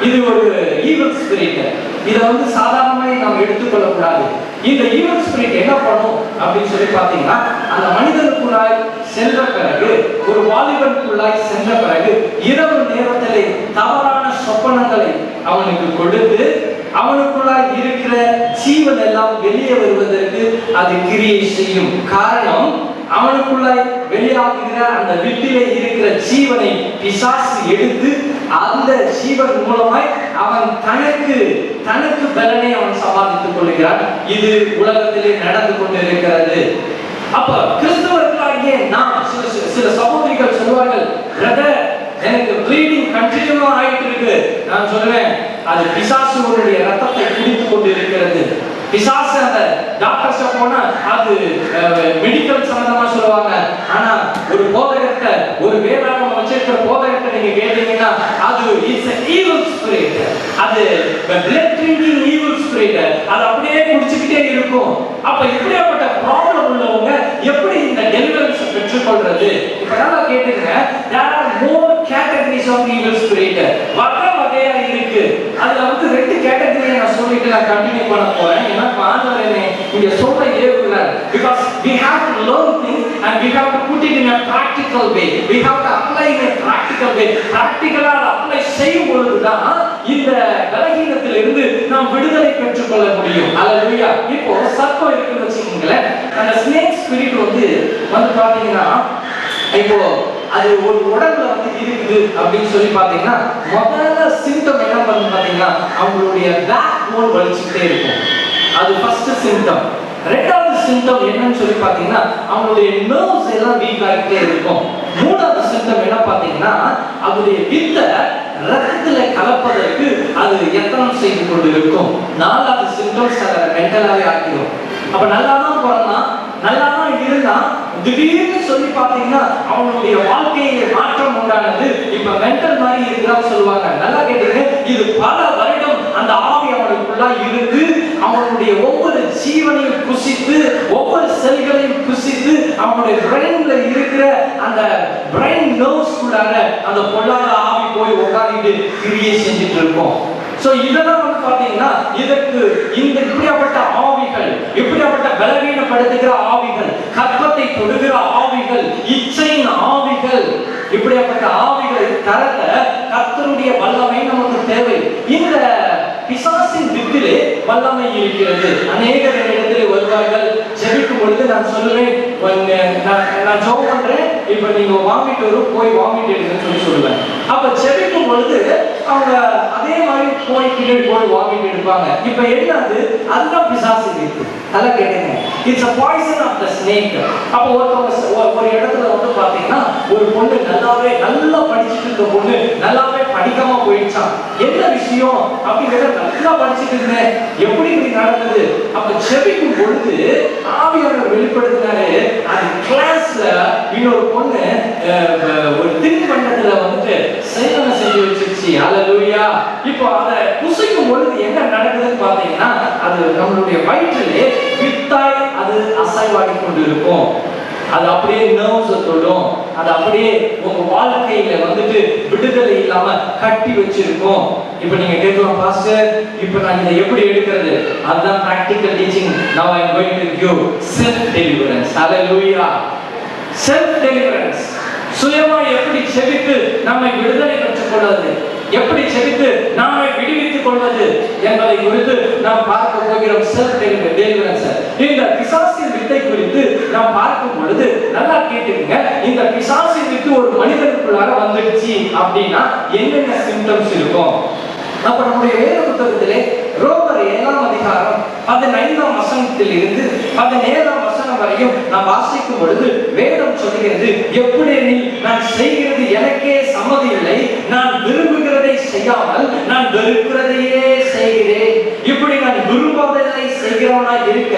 இது ஒரு ஈவில் ஸ்பிரிட். இதை சாதாரணமாக நாம் எடுத்துக்கொள்ள கூடாது. இந்த ஈவில் ஸ்பிரிட் என்ன பண்ணும் அப்படின்னு சொல்லி பார்த்தீங்கன்னா, அந்த மனிதனுக்குள்ளாய் சென்ற பிறகு, ஒரு வாலிபனுக்குள்ளாய் சென்ற பிறகு இரவு நேரத்திலே தவறான சொப்பனங்களை அவனுக்கு கொடுத்து அவனுக்குள்ளாய் இருக்கிற ஜீவன் எல்லாம் வெளியே வருவதற்கு அது கிரியை செய்யும். காரணம், அவனுக்குள்ளாய் வெளியாகுகிற அந்த வித்திலே இருக்கிற ஜீவனை பிசாசு எடுத்து அந்த ஜீவன் மூலமாய் அவன் தனக்கு பலனை அவன் சம்பாதித்துக் கொள்கிறான். இது உலகத்திலே நடந்து கொண்டிருக்கிறது. அப்ப கிறிஸ்தவர்களாகிய நாம் சில சகோதரிகள் சொல்வார்கள், பிரதர் எனக்கு ப்ளீடிங் கண்டினியூவா ஆயிட்டு இருக்கு. நான் சொல்லுவேன், அது பிசாசு உன்னுடைய ரத்தத்தை குடித்துக் கொண்டு இருக்கிறது. பிசாசு அந்த டாக்டர்ஸ் போனா அது மெடிக்கல் சம்பந்தமா சொல்லுவாங்க. ஆனா ஒரு போதகத்தை, ஒரு வேதாகமம் வச்சிருக்கிற போதகத்தை நீங்க கேட்டீங்கன்னா அது இட்ஸ் an evil spirit. அது blood drinking evil spirit. அது அப்படியே குடிச்சிட்டே இருக்கும். அப்ப இப்படிப்பட்ட ப்ராப்ளம் உள்ளவங்க எப்படி இந்த டெலிவரன்ஸ் பெற்றுக்கொள்றது? இப்ப நல்லா கேட்டுங்க, there are more categories of evil spirit. வகையா இருக்கு. அதுல 2 கேட்டகரியை நான் சொல்லிட்டு நான் கண்டினியூ பண்ண போறேன். ஏன்னா ஆண்டவர் என்னை இங்க சொல்ல ஏவுகிறார். Because we have to learn things and we have to put it in a practical way. We have to apply in a practical way. Practically apply செய்யும் பொழுதுதான் இந்த பலகீன இருந்து நாம் விடுதலை பெற்றுக் கொள்ள முடியும். அல்லேலூயா. இப்போ சர்ப்பம் இருக்குன்னு வச்சுக்கோங்களேன். அந்த ஸ்னேக் ஸ்பிரிட் வந்து பாத்தீங்கன்னா இப்போ அது ஒரு உடம்புல வந்து இருக்குது அப்படின்னு சொல்லி பாத்தீங்கன்னா முதல்ல சிம்டம் என்ன பண்ணு பாத்தீங்கன்னா அவங்களுடைய பேக் போன் வலிச்சுட்டே இருக்கும். அது ஃபர்ஸ்ட் சிம்டம். ரெண்டாவது சிம்டம் என்னன்னு சொல்லி பாத்தீங்கன்னா அவங்களுடைய நர்வ்ஸ் எல்லாம் வீக் ஆகிட்டே இருக்கும். மூணாவது சிம்டம் என்ன பாத்தீங்கன்னா அவருடைய வித்தை ரத்தத்துல கலப்பதற்கு அது எத்தனம் செய்து கொண்டு இருக்கும். நாலாவது சிம்டம்ஸ் மென்டலாவே ஆக்கிடும். அப்ப நல்லாதான் பிறந்தான், நல்லாதான் இருந்தா திடீர்னு சொல்லி பாத்தீங்கன்னா அவனுடைய வாழ்க்கையில மாற்றம் உண்டானது இப்ப மென்டல் மாதிரி இருக்குன்னு சொல்லுவாங்க. நல்லா கேட்டீங்க, இது பல வருடம் அந்த ஆவி அவனுக்குள்ள இருந்து அவனுடைய ஒவ்வொரு ஜீவனையும் புசித்து ஒவ்வொரு செல்களையும் புசித்து அவனுடைய பிரெயின்ல இருக்கிற அந்த பிரெயின் நர்வ்ஸ்குள்ளார அந்த பொல்லாத ஆவி போய் உட்கார்ந்து கிரியை செஞ்சுட்டு இருக்கும். சோ இதெல்லாம் வந்து பாத்தீங்கன்னா இதற்கு இந்த இப்படியாப்பட்ட ஆவிகள், இப்படியாப்பட்ட பலவீனப்படுத்துகிற ஆவிகள், கற்பத்தை தொடுகிற ஆவிகள், இச்சையின் ஆவிகள், இப்படியாப்பட்ட ஆவிகளை தரத கர்த்தருடைய வல்லமை நமக்கு தேவை. இந்த பிசாசின் வித்திலே வல்லமை இருக்கிறது. அநேகர் இடத்திலே வருவார்கள், ஜெபிக்கும் பொழுது நான் சொல்லுவேன், நான் ஜெபம் பண்றேன், இப்ப நீங்க வாமிட் வரும், போய் வாமிட் எடுங்கன்னு சொல்லுவேன். அப்ப ஜெபிக்கும் பொழுது அவங்க அதே மாதிரி போய் பின்னாடி போய் வாமிட் எடுப்பாங்க. இப்ப என்னது? அதுதான் பிசாசின் வித்து. நல்லா கேட்டீங்க, it's a poison of the snake. அப்போ ஒரு இடத்துல வந்து பாத்தீங்கன்னா ஒரு பொண்ணு நல்லா படிச்சுட்டு இருந்த பொண்ணு நல்லாவே படிக்காம போயிடுச்சான். என்ன விஷயம் அப்படிங்கறத நல்லா படிச்சுட்டு இருந்தேன், எப்படி இப்படி நடந்தது? அப்ப ஜெபிக்கும் பொழுது ஆவியானவர் வெளிப்படுத்தினாரு, அது கிளாஸ்ல இன்னொரு பொண்ணு ஒரு தின்பண்டத்துல வந்துட்டு சேவனை செஞ்சு வச்சிருச்சு. அல்லேலூயா. இப்போ அதை புசிக்கும் பொழுது என்ன நடக்குதுன்னு பாத்தீங்கன்னா அது நம்மளுடைய வயிற்றிலே வித்தாய் அது அசைவாடி கொண்டு இருக்கும். அது அப்படியே நர்வ்ஸ் தொடும். அது அப்படியே உங்க வாழ்க்கையில வந்துட்டு விடுதலை இல்லாம கட்டி வச்சிருக்கும். இப்ப நீங்க கேட்கலாம், பாஸ்டர் இப்ப நான் இதை எப்படி எடுக்கிறது? அதுதான் practical teaching. Now I am going to give self deliverance. Hallelujah. Self deliverance. சுயமா எப்படி செபித்து நம்மை விடுதலை பெற்றுக் கொள்வது, எப்படி செபித்து நாமே விடுவித்துக் கொள்வது என்பதை குறித்து நாம் பார்க்க போகிறோம். Self deliverance. இந்த பிசாசின் வித்தை குறித்து நாம் பார்க்கும் பொழுது நல்லா கேட்டுக்கங்க, இந்த பிசாசின் வித்து ஒரு மனிதனுக்குள்ளார வந்துடுச்சு அப்படின்னா என்னென்ன சிம்டம்ஸ் இருக்கும்? அப்ப நம்முடைய வேத புத்தகத்திலே ரோமர் 7ஆம் அதிகாரம் 15ஆம் வசனத்தில் இருந்து 17ஆம் வசனம் வரையும் நாம் வாசிக்கும் பொழுது வேதம் சொல்கிறது, எப்படி நான் செய்கிறது எனக்கே சம்மதி இல்லை, நான் விரும்புகிறதை செய்யாமல் நான் வெறுக்கிறதையே செய்கிறேன். இப்படி நான் விரும்புவதை செய்கிறவனாய் இருக்க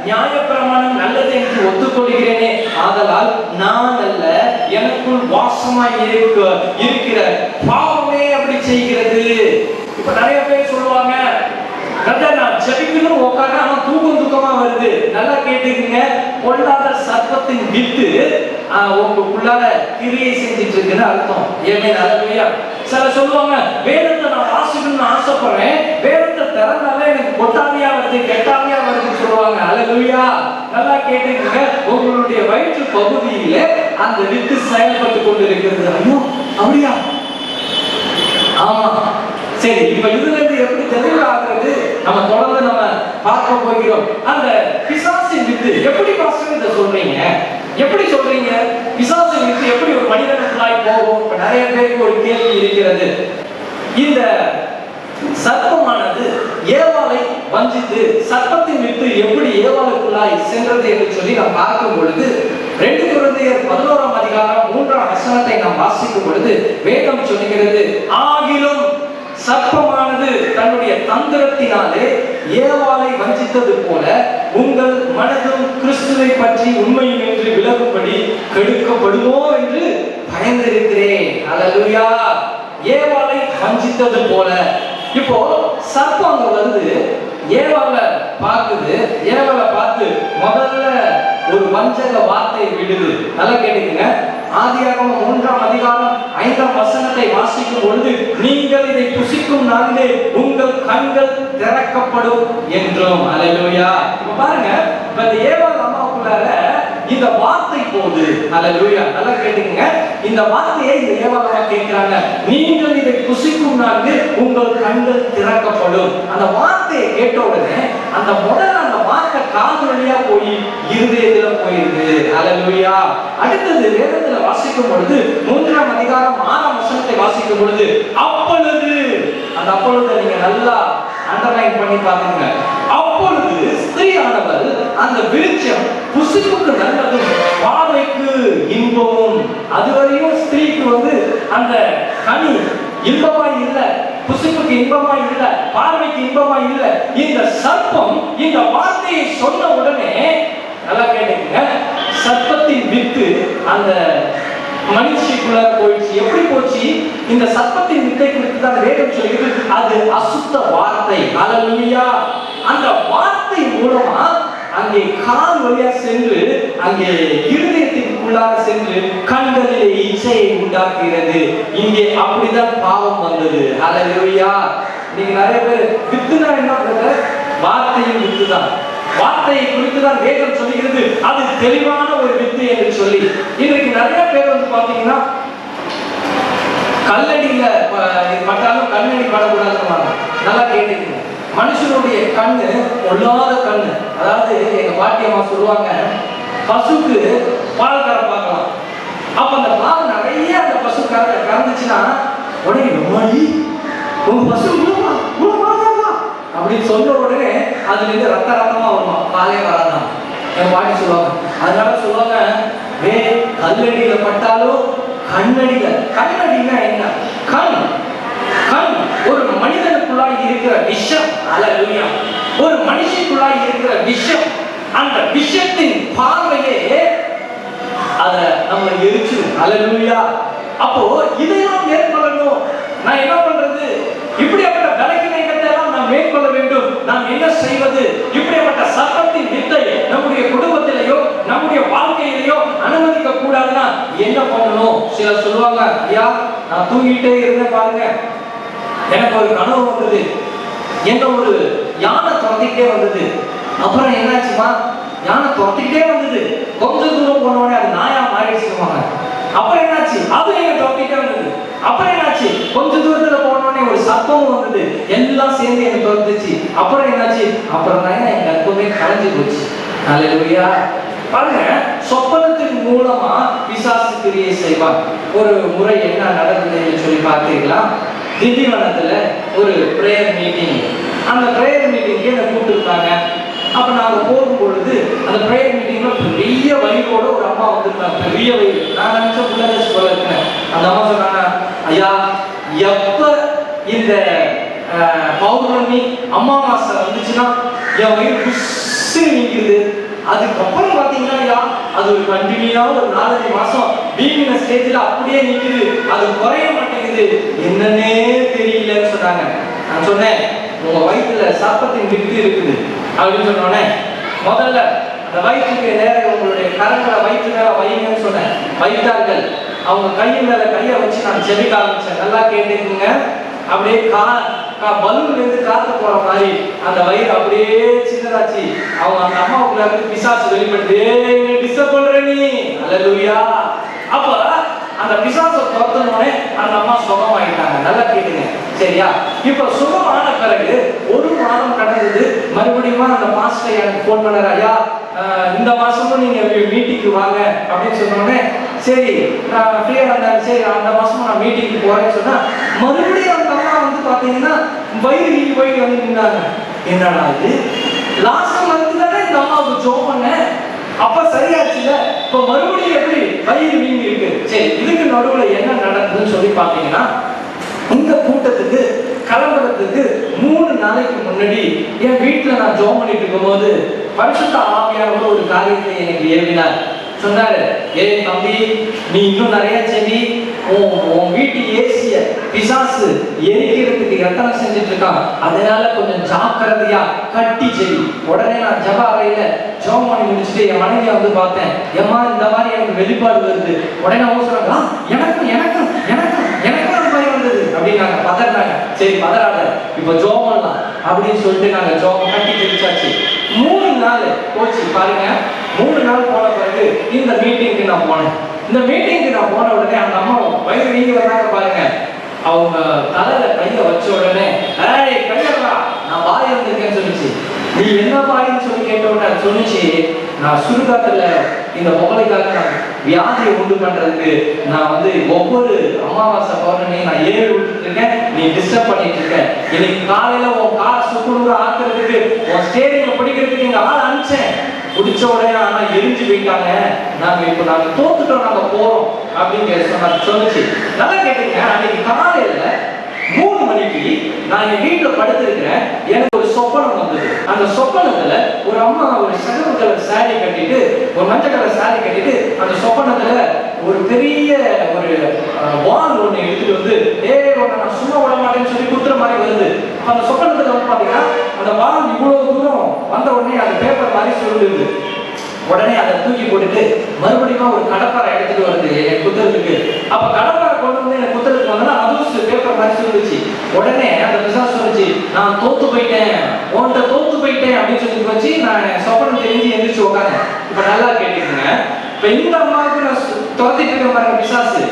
நியாயப்பிரமாணம் நல்லது என்று ஒத்துக்கொள்கிறேனே, ஆதலால் நான் அல்ல எனக்குள் வாசமாய் இருக்கிற பாவமே அப்படி செய்கிறது. இப்ப நிறைய பேர் சொல்லுவாங்க, நான் ஜெபிக்கணும் உட்கார, ஆனா தூக்கமா வருது. நல்லா கேட்டுக்கங்க, பொல்லாத சர்ப்பத்தின் வித்து உங்களுக்குள்ளார கிரியை செஞ்சிட்டு இருக்குன்னு அர்த்தம். ஏமே நல்லவையா? சில சொல்லுவாங்க, வேதத்தை நான் வாசிக்கணும்னு ஆசைப்படுறேன், வேதத்தை திறந்தாலே எனக்கு கொட்டாமையா வருது, கெட்டாமையா வருதுன்னு சொல்லுவாங்க. அல்லேலூயா. நல்லா கேட்டுக்கங்க, உங்களுடைய வயிற்று பகுதியில அந்த வித்து செயல்பட்டு கொண்டு இருக்கிறது. ஐயோ அப்படியா? ஆமா. சரி, இப்ப இதுல இருந்து எப்படி தெளிவாகிறது நம்ம தொடர்ந்து நம்ம பார்க்க போகிறோம். அந்த பிசாசின் வித்து எப்படி பாஸ்டர் இத சொல்றீங்க, எப்படி சொல்றீங்க? பிசாசின் வித்து எப்படி ஒரு மனிதனுக்குள்ளாய் போகும்? நிறைய பேருக்கு ஒரு கேள்வி இருக்கிறது. இந்த சர்ப்பமானது ஏவாளை வஞ்சித்து சர்ப்பத்தின் வித்து எப்படி ஏவாளுக்குள்ளாய் சென்றது என்று சொல்லி நாம் பார்க்கும் பொழுது 2 கொரிந்தியர் 11ஆம் அதிகாரம் 3ஆம் வசனத்தை நாம் வாசிக்கும் பொழுது வேதம் சொல்கிறது, ஆகிலும் சர்ப்பமானது தன்னுடைய தந்திரத்தினாலே ஏவாளை வஞ்சித்தது போல உங்கள் மனதும் கிறிஸ்துவை பற்றி உண்மையும் என்று விலகும்படி கெடுக்கப்படுமோ என்று பயந்திருக்கிறேன். அல்லேலூயா. ஏவாளை வஞ்சித்தது போல. இப்போ சர்ப்பம் வருது, ஏவாளை பார்க்குது, ஏவாளை பார்த்து முதல்ல ஒரு வஞ்சக வார்த்தை விடுது. நல்லா கேட்டுக்கங்க, ஆதியாகமம் 3ஆம் அதிகாரம் 5ஆம் வசனத்தை வாசிக்கும் பொழுது, நீங்கள் இதை புசிக்கும் நாளிலே உங்கள் கண்கள் திறக்கப்படும் என்றும். அல்லேலூயா. இப்ப பாருங்க, இந்த ஏவாள் அம்மாவுக்குள்ளார இந்த வார்த்தை போகுது. அல்லேலூயா. நல்லா கேட்டுக்கங்க. இந்த வார்த்தையை இந்த ஏவாளமா கேட்கிறாங்க, நீங்கள் இதை புசிக்கும் நாளுக்கு உங்கள் கண்கள் திறக்கப்படும். அந்த வார்த்தையை கேட்ட உடனே அந்த முதல்ல அந்த வார்த்தை காது வழியா போய் இருதயத்துல போயிருது. அல்லேலூயா. அடுத்தது வேதத்துல வாசிக்கும் பொழுது 3ஆம் அதிகாரம் 6ஆம் வசனத்தை வாசிக்கும் பொழுது அப்பொழுது, அந்த அப்பொழுது நீங்க நல்லா அண்டர்லைன் பண்ணி பாருங்க. அப்பொழுது ஸ்திரீயானவள் அந்த விருட்சம் புசிப்புக்கு நல்லதும் பார்வைக்கு இன்பமும். அதுவரையும் ஸ்திரீக்கு அந்த கனி இன்பமாய் இல்ல, புசிப்புக்கு இன்பமாய் இல்ல, பார்வைக்கு இன்பமாய் இல்ல. இந்த சர்ப்பம் இந்த வார்த்தையை சொன்ன உடனே நல்லா கேட்டீங்க, சர்ப்பத்தின் வித்து அந்த மனுஷிக்குள்ள போயிடுச்சு. எப்படி போச்சு? இந்த சர்ப்பத்தின் வித்தை குறித்து தான் வேதம் சொல்கிறது, அது அசுத்த வார்த்தை. அல்லேலூயா. அந்த வார்த்தை மூலமா அங்கே கால் வழியா சென்று அங்கே இருதயத்திற்குள்ளாக சென்று கண்களிலே இச்சையை உண்டாக்குகிறது. இங்கே அப்படிதான் பாவம் வந்தது. அல்லேலூயா. நீங்க நிறைய பேர் வித்துனா என்ன, வார்த்தையும் வித்துதான். வார்த்தையை குறித்து தான் வேதம் சொல்லுகிறது, அது தெளிவான ஒரு வித்து என்று சொல்லி. இன்னைக்கு நிறைய பேர் பாத்தீங்கன்னா கல்லடியில பட்டாலும் கண்ணடி படக்கூடாதுன்னு நல்லா கேட்டுக்கணும். மனுஷனுடைய கண்ணு பொல்லாத கண்ணு. அதாவது எங்க பாட்டியம்மா சொல்லுவாங்க, பசுக்கு பால் கரை பார்க்கலாம். அப்ப அந்த பால் நிறைய அந்த பசு கறந்துச்சுன்னா உடனே உங்க பசு அப்படின்னு சொன்ன உடனே அதுல இருந்து ரத்த ரத்தமா வருமா, பாலே வராதான். என் பாட்டி சொல்லுவாங்க. அதனால சொல்லுவாங்க, கல்லடியில பட்டாலும் கண்ணடியில. கண்ணடினா என்ன? கண் ஒரு மனிதனுக்குள்ளாய் இருக்கிற விஷம். அல்லேலூயா. ஒரு மனுஷனுக்குள்ளாய் இருக்கிற விஷம். அந்த விஷத்தின் பார்வையே அத நம்ம எரிச்சிடும். அல்லேலூயா. அப்போ இதையும் மேற்கொள்ளணும். நான் என்ன பண்றது? இப்படிப்பட்ட பலகீனங்களை எல்லாம் நாம் மேற்கொள்ள வேண்டும். நாம் என்ன செய்வது? இப்படிப்பட்ட சர்ப்பத்தின் வித்தை நம்முடைய குடும்பத்திலேயோ நம்முடைய வாழ்க்கையிலேயோ அனுமதிக்க கூடாதுன்னா என்ன பண்ணணும்? சிலர் சொல்லுவாங்க, ஐயா நான் தூங்கிட்டே இருந்தேன் பாருங்க, எனக்கு ஒரு கனவு வந்தது, என்ன ஒரு யானை துரத்திக்கிட்டே வந்தது. அப்புறம் என்னாச்சுமா, யானை துரத்திக்கிட்டே வந்தது, கொஞ்ச தூரம் போனோடனே அது நாயா மாறிடுச்சுவாங்க. அப்புறம் என்னாச்சு, அது எங்க துரத்திக்கிட்டே வந்தது. அப்புறம் என்னாச்சு, கொஞ்ச தூரத்துல போனோடனே ஒரு சத்தமும் வந்தது, எல்லாம் சேர்ந்து எனக்கு துரத்துச்சு. அப்புறம் என்னாச்சு, அப்புறம் தான் என் கர்ப்பமே கலைஞ்சு போச்சு. அல்லேலூயா. பாருங்க, சொப்பனத்தின் மூலமா பிசாசு கிரியை செய்வார். ஒரு முறை என்ன நடந்ததுன்னு சொல்லி பார்த்தீங்களா? திண்டிவனத்துல ஒரு பிரேயர் மீட்டிங். அந்த பிரேயர் மீட்டிங்க்கு என்ன கூப்பிட்டுருக்காங்க. அப்ப நாங்க போகும் பொழுது அந்த பிரேயர் மீட்டிங்ல பெரிய வயிறோட ஒரு அம்மா வந்திருக்காங்க. பெரிய வயிறு. நான் நினைச்ச பிள்ளைங்க சொல்ல இருக்கேன். அந்த அம்மா சொன்னாங்க, ஐயா எப்ப இந்த பௌர்ணமி அமாவாசை வந்துச்சுன்னா என் வயிறு புஷ்ஷு நீங்குது. அதுக்கப்புறம் பாத்தீங்கன்னா ஐயா அது ஒரு கண்டினியூவா ஒரு 4-5 மாசம் வீங்கின ஸ்டேஜ்ல அப்படியே நிக்குது, அது குறைய மாட்டேங்குது, என்னன்னே தெரியலன்னு சொன்னாங்க. நான் சொன்னேன், உங்க வயிற்றுல சர்ப்பத்தின் வித்து இருக்குது அப்படின்னு சொன்னோடனே முதல்ல அந்த வயிற்றுக்கு நேரம் உங்களுடைய கரங்களை வயிற்று மேல வைங்கன்னு சொன்னேன். வைத்தார்கள். அவங்க கையின் மேல கையை வச்சு நான் செவிக்க ஆரம்பிச்சேன். நல்லா கேட்டுக்குங்க. அப்படியே பலூன்ல இருந்து காத்து போற மாதிரி அந்த வயிறு அப்படியே சின்னதாச்சு. அவங்க அந்த அம்மாவுக்குள்ள இருந்து பிசாசு வெளிப்பட்டு டிஸ்டர்ப் பண்ற நீ. அல்லேலூயா. அப்ப அந்த பிசாசை துரத்தனோடனே அந்த அம்மா சுகமாயிட்டாங்க. நல்லா கேட்டுங்க. சரியா? இப்ப சுகமான பிறகு 1 மாதம் கடந்தது. மறுபடியும் அந்த மாஸ்டர் எனக்கு போன் பண்ணாரு, ஐயா இந்த மாசமும் நீங்க மீட்டிங்க்கு வாங்க அப்படின்னு சொன்னோடனே சரி நான் ஃப்ரீயா இருந்தாலும் சரி அந்த மாசமும் நான் மீட்டிங்க்கு போறேன்னு சொன்னா மறுபடியும் அந்த அம்மா பாத்தீங்கன்னா வயிறு வீங்கி போய் வந்து நின்னாங்க. என்னடா இது, லாஸ்ட் மந்த் தானே இந்த அம்மாவுக்கு ஜோம் பண்ணேன், அப்ப சரியாச்சுல, இப்ப மறுபடியும் எப்படி வயிறு வீங்கி இருக்கு. சரி, இதுக்கு நடுவுல என்ன நடக்குதுன்னு சொல்லி பாத்தீங்கன்னா, இந்த கூட்டத்துக்கு கிளம்புறதுக்கு 3 நாளைக்கு முன்னாடி என் வீட்டுல நான் ஜோம் பண்ணிட்டு இருக்கும் போது பரிசுத்த ஆவியானவர் ஒரு காரியத்தை எனக்கு ஏவினார். சொன்னாரு, ஏய் தம்பி, நீ இன்னும் நிறைய செடி உன் வீட்டு ஏசிய பிசாசு எரிக்கிறதுக்கு எத்தனை செஞ்சுட்டு இருக்கான், அதனால கொஞ்சம் ஜாக்கிரதையா கட்டி செடி. உடனே நான் ஜப அறையில ஜோம் பண்ணி முடிச்சுட்டு என் மனைவியை வந்து பார்த்தேன். ஏம்மா இந்த மாதிரி எனக்கு வெளிப்பாடு வருது. உடனே அவங்க சொன்னாங்க, எனக்கும் எனக்கும் எனக்கும் எனக்கும் அந்த மாதிரி வந்தது அப்படின்னாங்க. பதறாங்க. சரி பதறாத, இப்ப ஜோம் பண்ணலாம் அப்படின்னு சொல்லிட்டு நாங்க ஜோம் கட்டி தெளிச்சாச்சு. 3 நாள் போச்சு பாருங்க. 3 நாள் போன பிறகு இந்த மீட்டிங்க்கு நான் போனேன். இந்த மீட்டிங்க்கு நான் போன உடனே அந்த அம்மா வயிறு நீங்க வந்தாங்க பாருங்க, அவங்க தலையில கையை வச்ச உடனே ஏய் கையடா நான் பாய் வந்திருக்கேன்னு சொல்லிச்சு. நீ என்ன பாயின்னு சொல்லி கேட்ட உடனே சொல்லிச்சு, நான் சுடுகாட்டுல இந்த முகலைக்காக நான் வியாதியை உண்டு பண்றதுக்கு நான் வந்து ஒவ்வொரு அமாவாசை பௌர்ணமியும் நான் ஏறி விட்டுட்டு இருக்கேன், நீ டிஸ்டர்ப் பண்ணிட்டு இருக்க. இன்னைக்கு காலையில உன் கார் சுக்குநூறு ஆக்குறதுக்கு உன் ஸ்டேரிங்க பிடிக்கிறதுக்கு எங்க ஆள் அனுப்பிச்சேன், பிடிச்ச உடனே ஆனா எரிஞ்சு போயிட்டாங்க, நாங்க தோத்துட்டோம், நாங்க போறோம் அப்படின்னு சொல்லிச்சு. நல்லா கேட்டுங்க, அன்னைக்கு காலையில 3 மணிக்கு நான் என் வீட்டுல படுத்திருக்கிறேன். எனக்கு ஒரு சொப்பனம் வந்தது. அந்த சொப்பனத்துல ஒரு அம்மா ஒரு சிகப்பு கலர் சாரி கட்டிட்டு, ஒரு மஞ்சள் கலர் சாரி கட்டிட்டு, அந்த சொப்பனத்துல ஒரு பெரிய ஒரு வால் ஒண்ணு எடுத்துட்டு வந்து உன்னை நான் சும்மா விட மாட்டேன்னு சொல்லி குத்துற மாதிரி வருது. அந்த சொப்பனத்துல வந்து பாத்தீங்கன்னா அந்த வால் இவ்வளவு தூரம் வந்த உடனே அந்த பேப்பர் மாதிரி சொல்லுது. உடனே அதை தூக்கி போட்டுட்டு மறுபடியும் ஒரு கடப்பாரை எடுத்துட்டு வருது எனக்கு குத்துறதுக்கு. அப்ப கடப்பாரை கொண்டு வந்து எனக்கு குத்துறதுக்கு வந்தா அதுவும் பேப்பர் மாதிரி சொல்லிச்சு. உடனே அந்த பிசாசு சொல்லிச்சு, நான் தோத்து போயிட்டேன், உன்கிட்ட தோத்து போயிட்டேன் அப்படின்னு சொல்லி வச்சு நான் சொப்பனம் தெரிஞ்சு எந்திரிச்சு உட்காந்தேன். இப்ப நல்லா கேட்டுக்கங்க, இப்ப இந்த அம்மாவுக்கு நான் துரத்திட்டு இருக்க பாருங்க பிசாசு,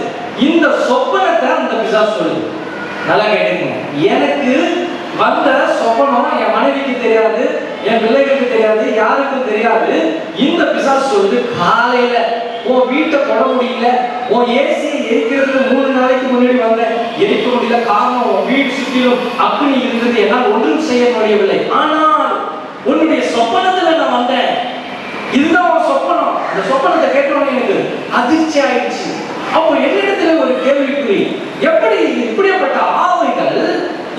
இந்த சொப்பனத்தை அந்த பிசாசு சொல்லுது. நல்லா கேட்டுக்கங்க, எனக்கு வந்த சொப்பனம் என் மனைவிக்கு தெரியாது, என் பிள்ளைகளுக்கு தெரியாது, யாருக்கும் தெரியாது. இந்த பிசாசு சொல்லுது, காலையில உன் வீட்டை தொட முடியல, உன் ஏசியை எரிக்கிறதுக்கு 3 நாளைக்கு முன்னாடி வந்தேன், எரிக்க முடியல, காரணம் உன் வீடு சுற்றிலும் அக்னி இருந்தது, என்னால் ஒன்றும் செய்ய முடியவில்லை. ஆனால் உன்னுடைய சொப்பனத்துல நான் வந்தேன், இதுதான் உன் சொப்பனம். அந்த சொப்பனத்தை கேட்டோன்னு எனக்கு அதிர்ச்சி ஆயிடுச்சு. அப்போ என்னிடத்துல ஒரு கேள்விக்குறி, எப்படி இப்படியாப்பட்ட ஆவைகள்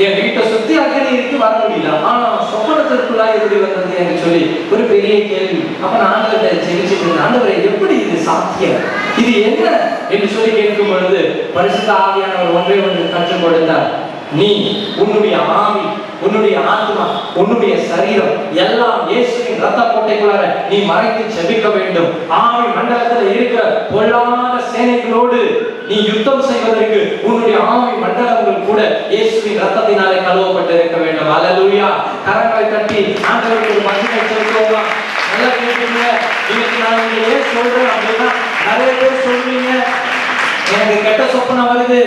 என் வீட்டை சுத்தி அக்கறை இருக்கு வர முடியல, ஆனா சொப்பனத்திற்குள்ளா எப்படி வந்தது என்று சொல்லி ஒரு பெரிய கேள்வி. அப்ப நாங்கள் ஜெயிச்சுட்டு ஆண்டவரை எப்படி இது சாத்தியம், இது என்ன என்று சொல்லி கேட்கும் பொழுது பரிசுத்த ஆவியானவர் ஒன்றை கற்றுக் கொடுத்தார். நீ உன்னுடைய ஆவி, உன்னுடைய ஆத்மா, உன்னுடைய சரீரம் எல்லாம் இயேசுவின் இரத்த கோட்டைக்குள்ளார நீ மறைத்து ஜெபிக்க வேண்டும். ஆவி மண்டலத்தில் இருக்கிற பொல்லாத சேனைகளோடு நீ யுத்தம் செய்வதற்கு உன்னுடைய ஆவி மண்டலங்கள் கூட இயேசுவின் இரத்தத்தினாலே கழுவப்பட்டு இருக்க வேண்டும். அல்லேலூயா. கரங்களை தட்டி ஆண்டவருக்கு ஒரு மகிமை செலுத்துவோம். நல்லா கேட்குங்க. இன்னைக்கு நான் உங்களுக்கு ஏன் சொல்றேன் அப்படின்னா, நிறைய பேர் சொல்றீங்க எனக்கு கெட்ட சொப்பனம் வருது,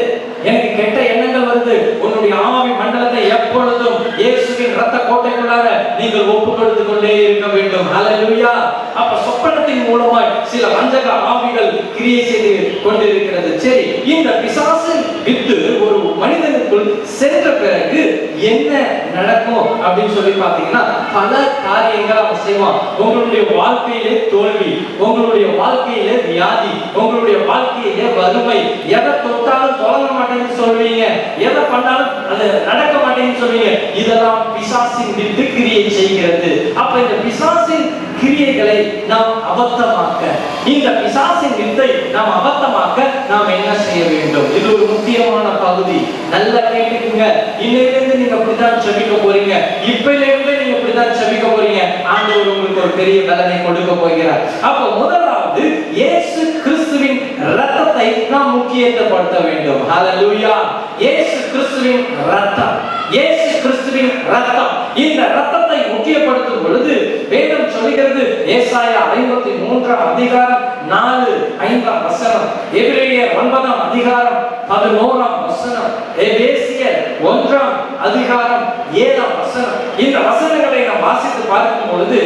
எனக்கு கெட்ட எண்ணங்கள் வருது. உன்னுடைய ஆவி மண்டலத்தை எப்பொழுதும் இயேசுவின் இரத்த கோட்டைக்குள்ளார நீங்கள் ஒப்பு கொடுத்து கொண்டே இருக்க வேண்டும். அல்லேலூயா. அப்ப சொப்பனத்தின் மூலமாய் சில வஞ்சக ஆவிகள் கிரியை செய்து கொண்டிருக்கிறது. சரி, இந்த பிசாசின் வித்து ஒரு மனிதனுக்குள் சென்ற பிறகு என்ன நடக்கும் அப்படின்னு சொல்லி பாத்தீங்கன்னா, பல காரியங்கள் அவன் செய்வான். உங்களுடைய வாழ்க்கையிலே தோல்வி, உங்களுடைய வாழ்க்கையிலே வியாதி, உங்களுடைய வாழ்க்கையிலே வறுமை, எதை தொட்டாலும் தொடங்க மாட்டேன்னு சொல்வீங்க, எதை பண்ணாலும் அது நடக்க மாட்டேன்னு சொல்வீங்க. இதெல்லாம் பிசாசின் வித்து கிரியை செய்கிறது. அப்ப இந்த பிசாசின் கிரியைகளை நாம் அபத்தமாக்க, இந்த பிசாசின் வித்தை நாம் அபத்தமாக்க நாம் என்ன செய்ய வேண்டும்? இது ஒரு முக்கியமான பகுதி. நல்லா கேட்டுக்குங்க. இன்னையிலிருந்து நீங்க அப்படிதான் ஜெபிக்க போறீங்க, இப்பையிலிருந்து நீங்க அப்படிதான் ஜெபிக்க போறீங்க. ஆண்டவர் உங்களுக்கு ஒரு பெரிய பலனை கொடுக்க போகிறார். அப்ப முதலாவது இயேசு கிறிஸ்துவின் இரத்தத்தை நாம் முக்கியத்துவப்படுத்த வேண்டும். ஹல்லேலூயா. இயேசு கிறிஸ்துவின் இரத்தம், இயேசு கிறிஸ்துவின் இரத்தம். இந்த இரத்தத்தை முக்கியப்படுத்தும் பொழுது வேதம் சொல்கிறது, ஏசாயா 53ஆம் அதிகாரம் 4-5ஆம் வசனம், எபிரேயர் 9ஆம் அதிகாரம் 11ஆம் வசனம், எபேசியர் 1ஆம் அதிகாரம் 7ஆம் வசனம். இந்த வசனங்களை நாம் வாசித்து பார்க்கும் பொழுது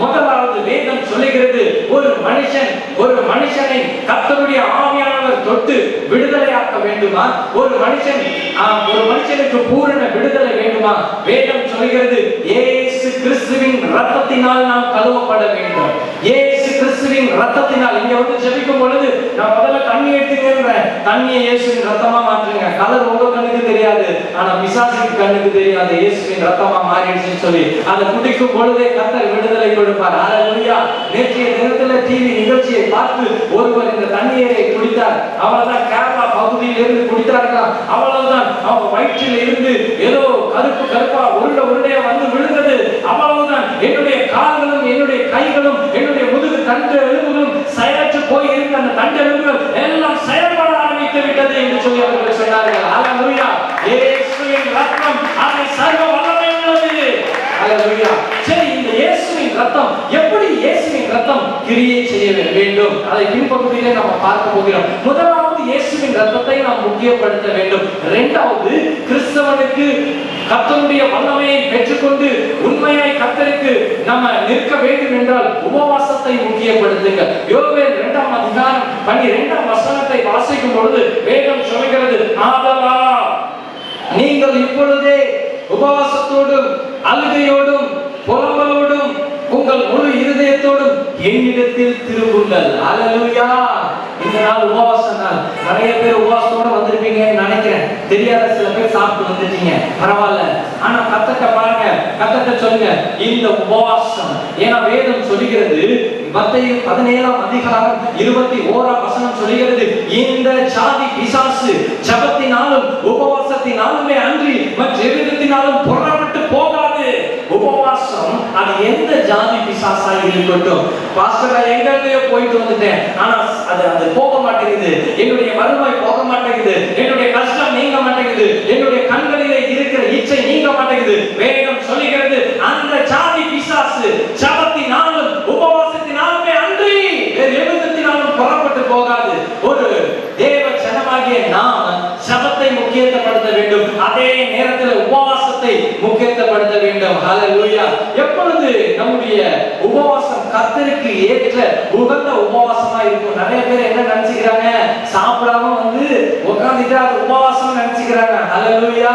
முதலாவது வேதம் சொல்லுகிறது, ஒரு மனுஷனை கர்த்தருடைய ஆவியானவர் தொட்டு விடுதலையாக்க வேண்டுமா? ஒரு மனுஷனுக்கு பூரண விடுதலை வேண்டுமா? வேதம் சொல்கிறது, இயேசு கிறிஸ்துவின் இரத்தத்தினால் நாம் கழுவப்பட வேண்டும். இயேசு கிறிஸ்துவின் இரத்தத்தினால். இங்க வந்து ஜெபிக்கும் பொழுது நான் முதல்ல தண்ணி எடுத்துக்கிறேன், தண்ணியை இயேசுவின் இரத்தமா மாற்றுங்க. கலர் உங்க கண்ணுக்கு தெரியாது, ஆனா பிசாசுக்கு கண்ணுக்கு தெரியாது. இயேசுவின் இரத்தமா மாறிடுச்சுன்னு சொல்லி அதை குடிக்கும் பொழுதே கர்த்தர் விடுதலை கொடுப்பார். ஹல்லேலூயா. நேற்றைய தினத்துல டிவி நிகழ்ச்சியை பார்த்து ஒருவர் இந்த தண்ணீரை குடித்தார். அவ்வளவுதான், கேரளா பகுதியில் இருந்து குடித்தார்கள். அவ்வளவுதான், அவங்க வயிற்றில் இருந்து ஏதோ கருப்பா உருண்டையா வந்து விழுந்தது. அவ்வளவுதான், என்னுடைய கால்களும் என்னுடைய கைகளும் என்னுடைய முதுகு தண்டு எலும்புகளும் செயலற்று போய் இருந்த அந்த தண்டு எலும்புகள் எல்லாம் செயல்பட ஆரம்பித்து விட்டது என்று சொல்லி அவர்கள் சொன்னார்கள். ஹல்லேலூயா. இயேசுவின் இரத்தம் அதை சர்வ வல்லமை உள்ளது. ஹல்லேலூயா. சரி, இந்த இயேசுவின் இரத்தம் எப்படி இயேசுவின் இரத்தம் கிரியை செய்ய வேண்டும். அதை பின்பகுதியிலே நாம் பார்க்க போகிறோம். முதலாவது இயேசுவின் ரத்தத்தை நாம் முக்கியப்படுத்த வேண்டும். இரண்டாவது கிறிஸ்தவனுக்கு கர்த்தருடைய வல்லமையை பெற்றுக்கொண்டு உண்மையாய் கர்த்தருக்கு நம்ம நிற்க வேண்டும் என்றால் உபவாசத்தை முக்கியப்படுத்துங்க. யோவேல் 2ஆம் அதிகாரம் 12ஆம் வசனத்தை வாசிக்கும் பொழுது வேதம் சொல்கிறது, ஆதலால் நீங்கள் இப்பொழுதே உபவாசத்தோடும் அழுகையோடும் புலம்பலோடும் உங்கள் முழு இருதயத்தோடும் என்னிடத்தில் திரும்புங்கள். அல்லேலூயா. இந்த நாள் உபவாச நாள். நிறைய பேர் உபவாசத்தோட வந்திருப்பீங்கன்னு நினைக்கிறேன். தெரியாத சில பேர் சாப்பிட்டு வந்துட்டீங்க, பரவாயில்ல. ஆனா கர்த்தர்ட்ட பாருங்க, கர்த்தர்ட்ட சொல்லுங்க இந்த உபவாசம். ஏன்னா வேதம் சொல்லுகிறது, மத்தேயு 17ஆம் அதிகாரம் 21ஆம் வசனம் சொல்லுகிறது, இந்த ஜாதி பிசாசு ஜெபத்தினாலும் உபவாசத்தினாலுமே அன்றி மற்ற எவ்விதத்தினாலும் புறப்பட்டு போகாது. உபவாசம் அது எந்த ஜாதி பிசாசா இருக்கட்டும். பாஸ்டர் எங்கேயோ போயிட்டு வந்துட்டேன், ஆனா அது போக மாட்டேங்குது, என்னுடைய வறுமை போக மாட்டேங்குது, என்னுடைய கஷ்டம் நீங்க மாட்டேங்குது, என்னுடைய கண்களிலே இருக்கிற இச்சை நீங்க மாட்டேங்குது. வேதம் சொல்லுகிறது, அந்த ஜாதி பிசாசு ஜெபத்தினாலும் உபவாசத்தினாலுமே அன்றி வேறு எவ்விதத்தினாலும் புறப்பட்டு போகாது. ஒரு தேவ ஜனமாகிய நாம் ஜெபத்தை முக்கியத்துவப்படுத்த வேண்டும், அதே நேரத்தில் உபவாசத்தை முக்கியத்துவப்படுத்த வேண்டும். ஹல்லேலூயா. எப்பொழுது நம்முடைய உபவாசம் கர்த்தருக்கு ஏற்ற உகந்த உபவாசமா இருக்கும். நிறைய பேர் என்ன நினைச்சுக்கிறாங்க, சாப்பிடாம வந்து உட்கார்ந்துட்டு அது உபவாசம் நினைச்சுக்கிறாங்க. ஹல்லேலூயா.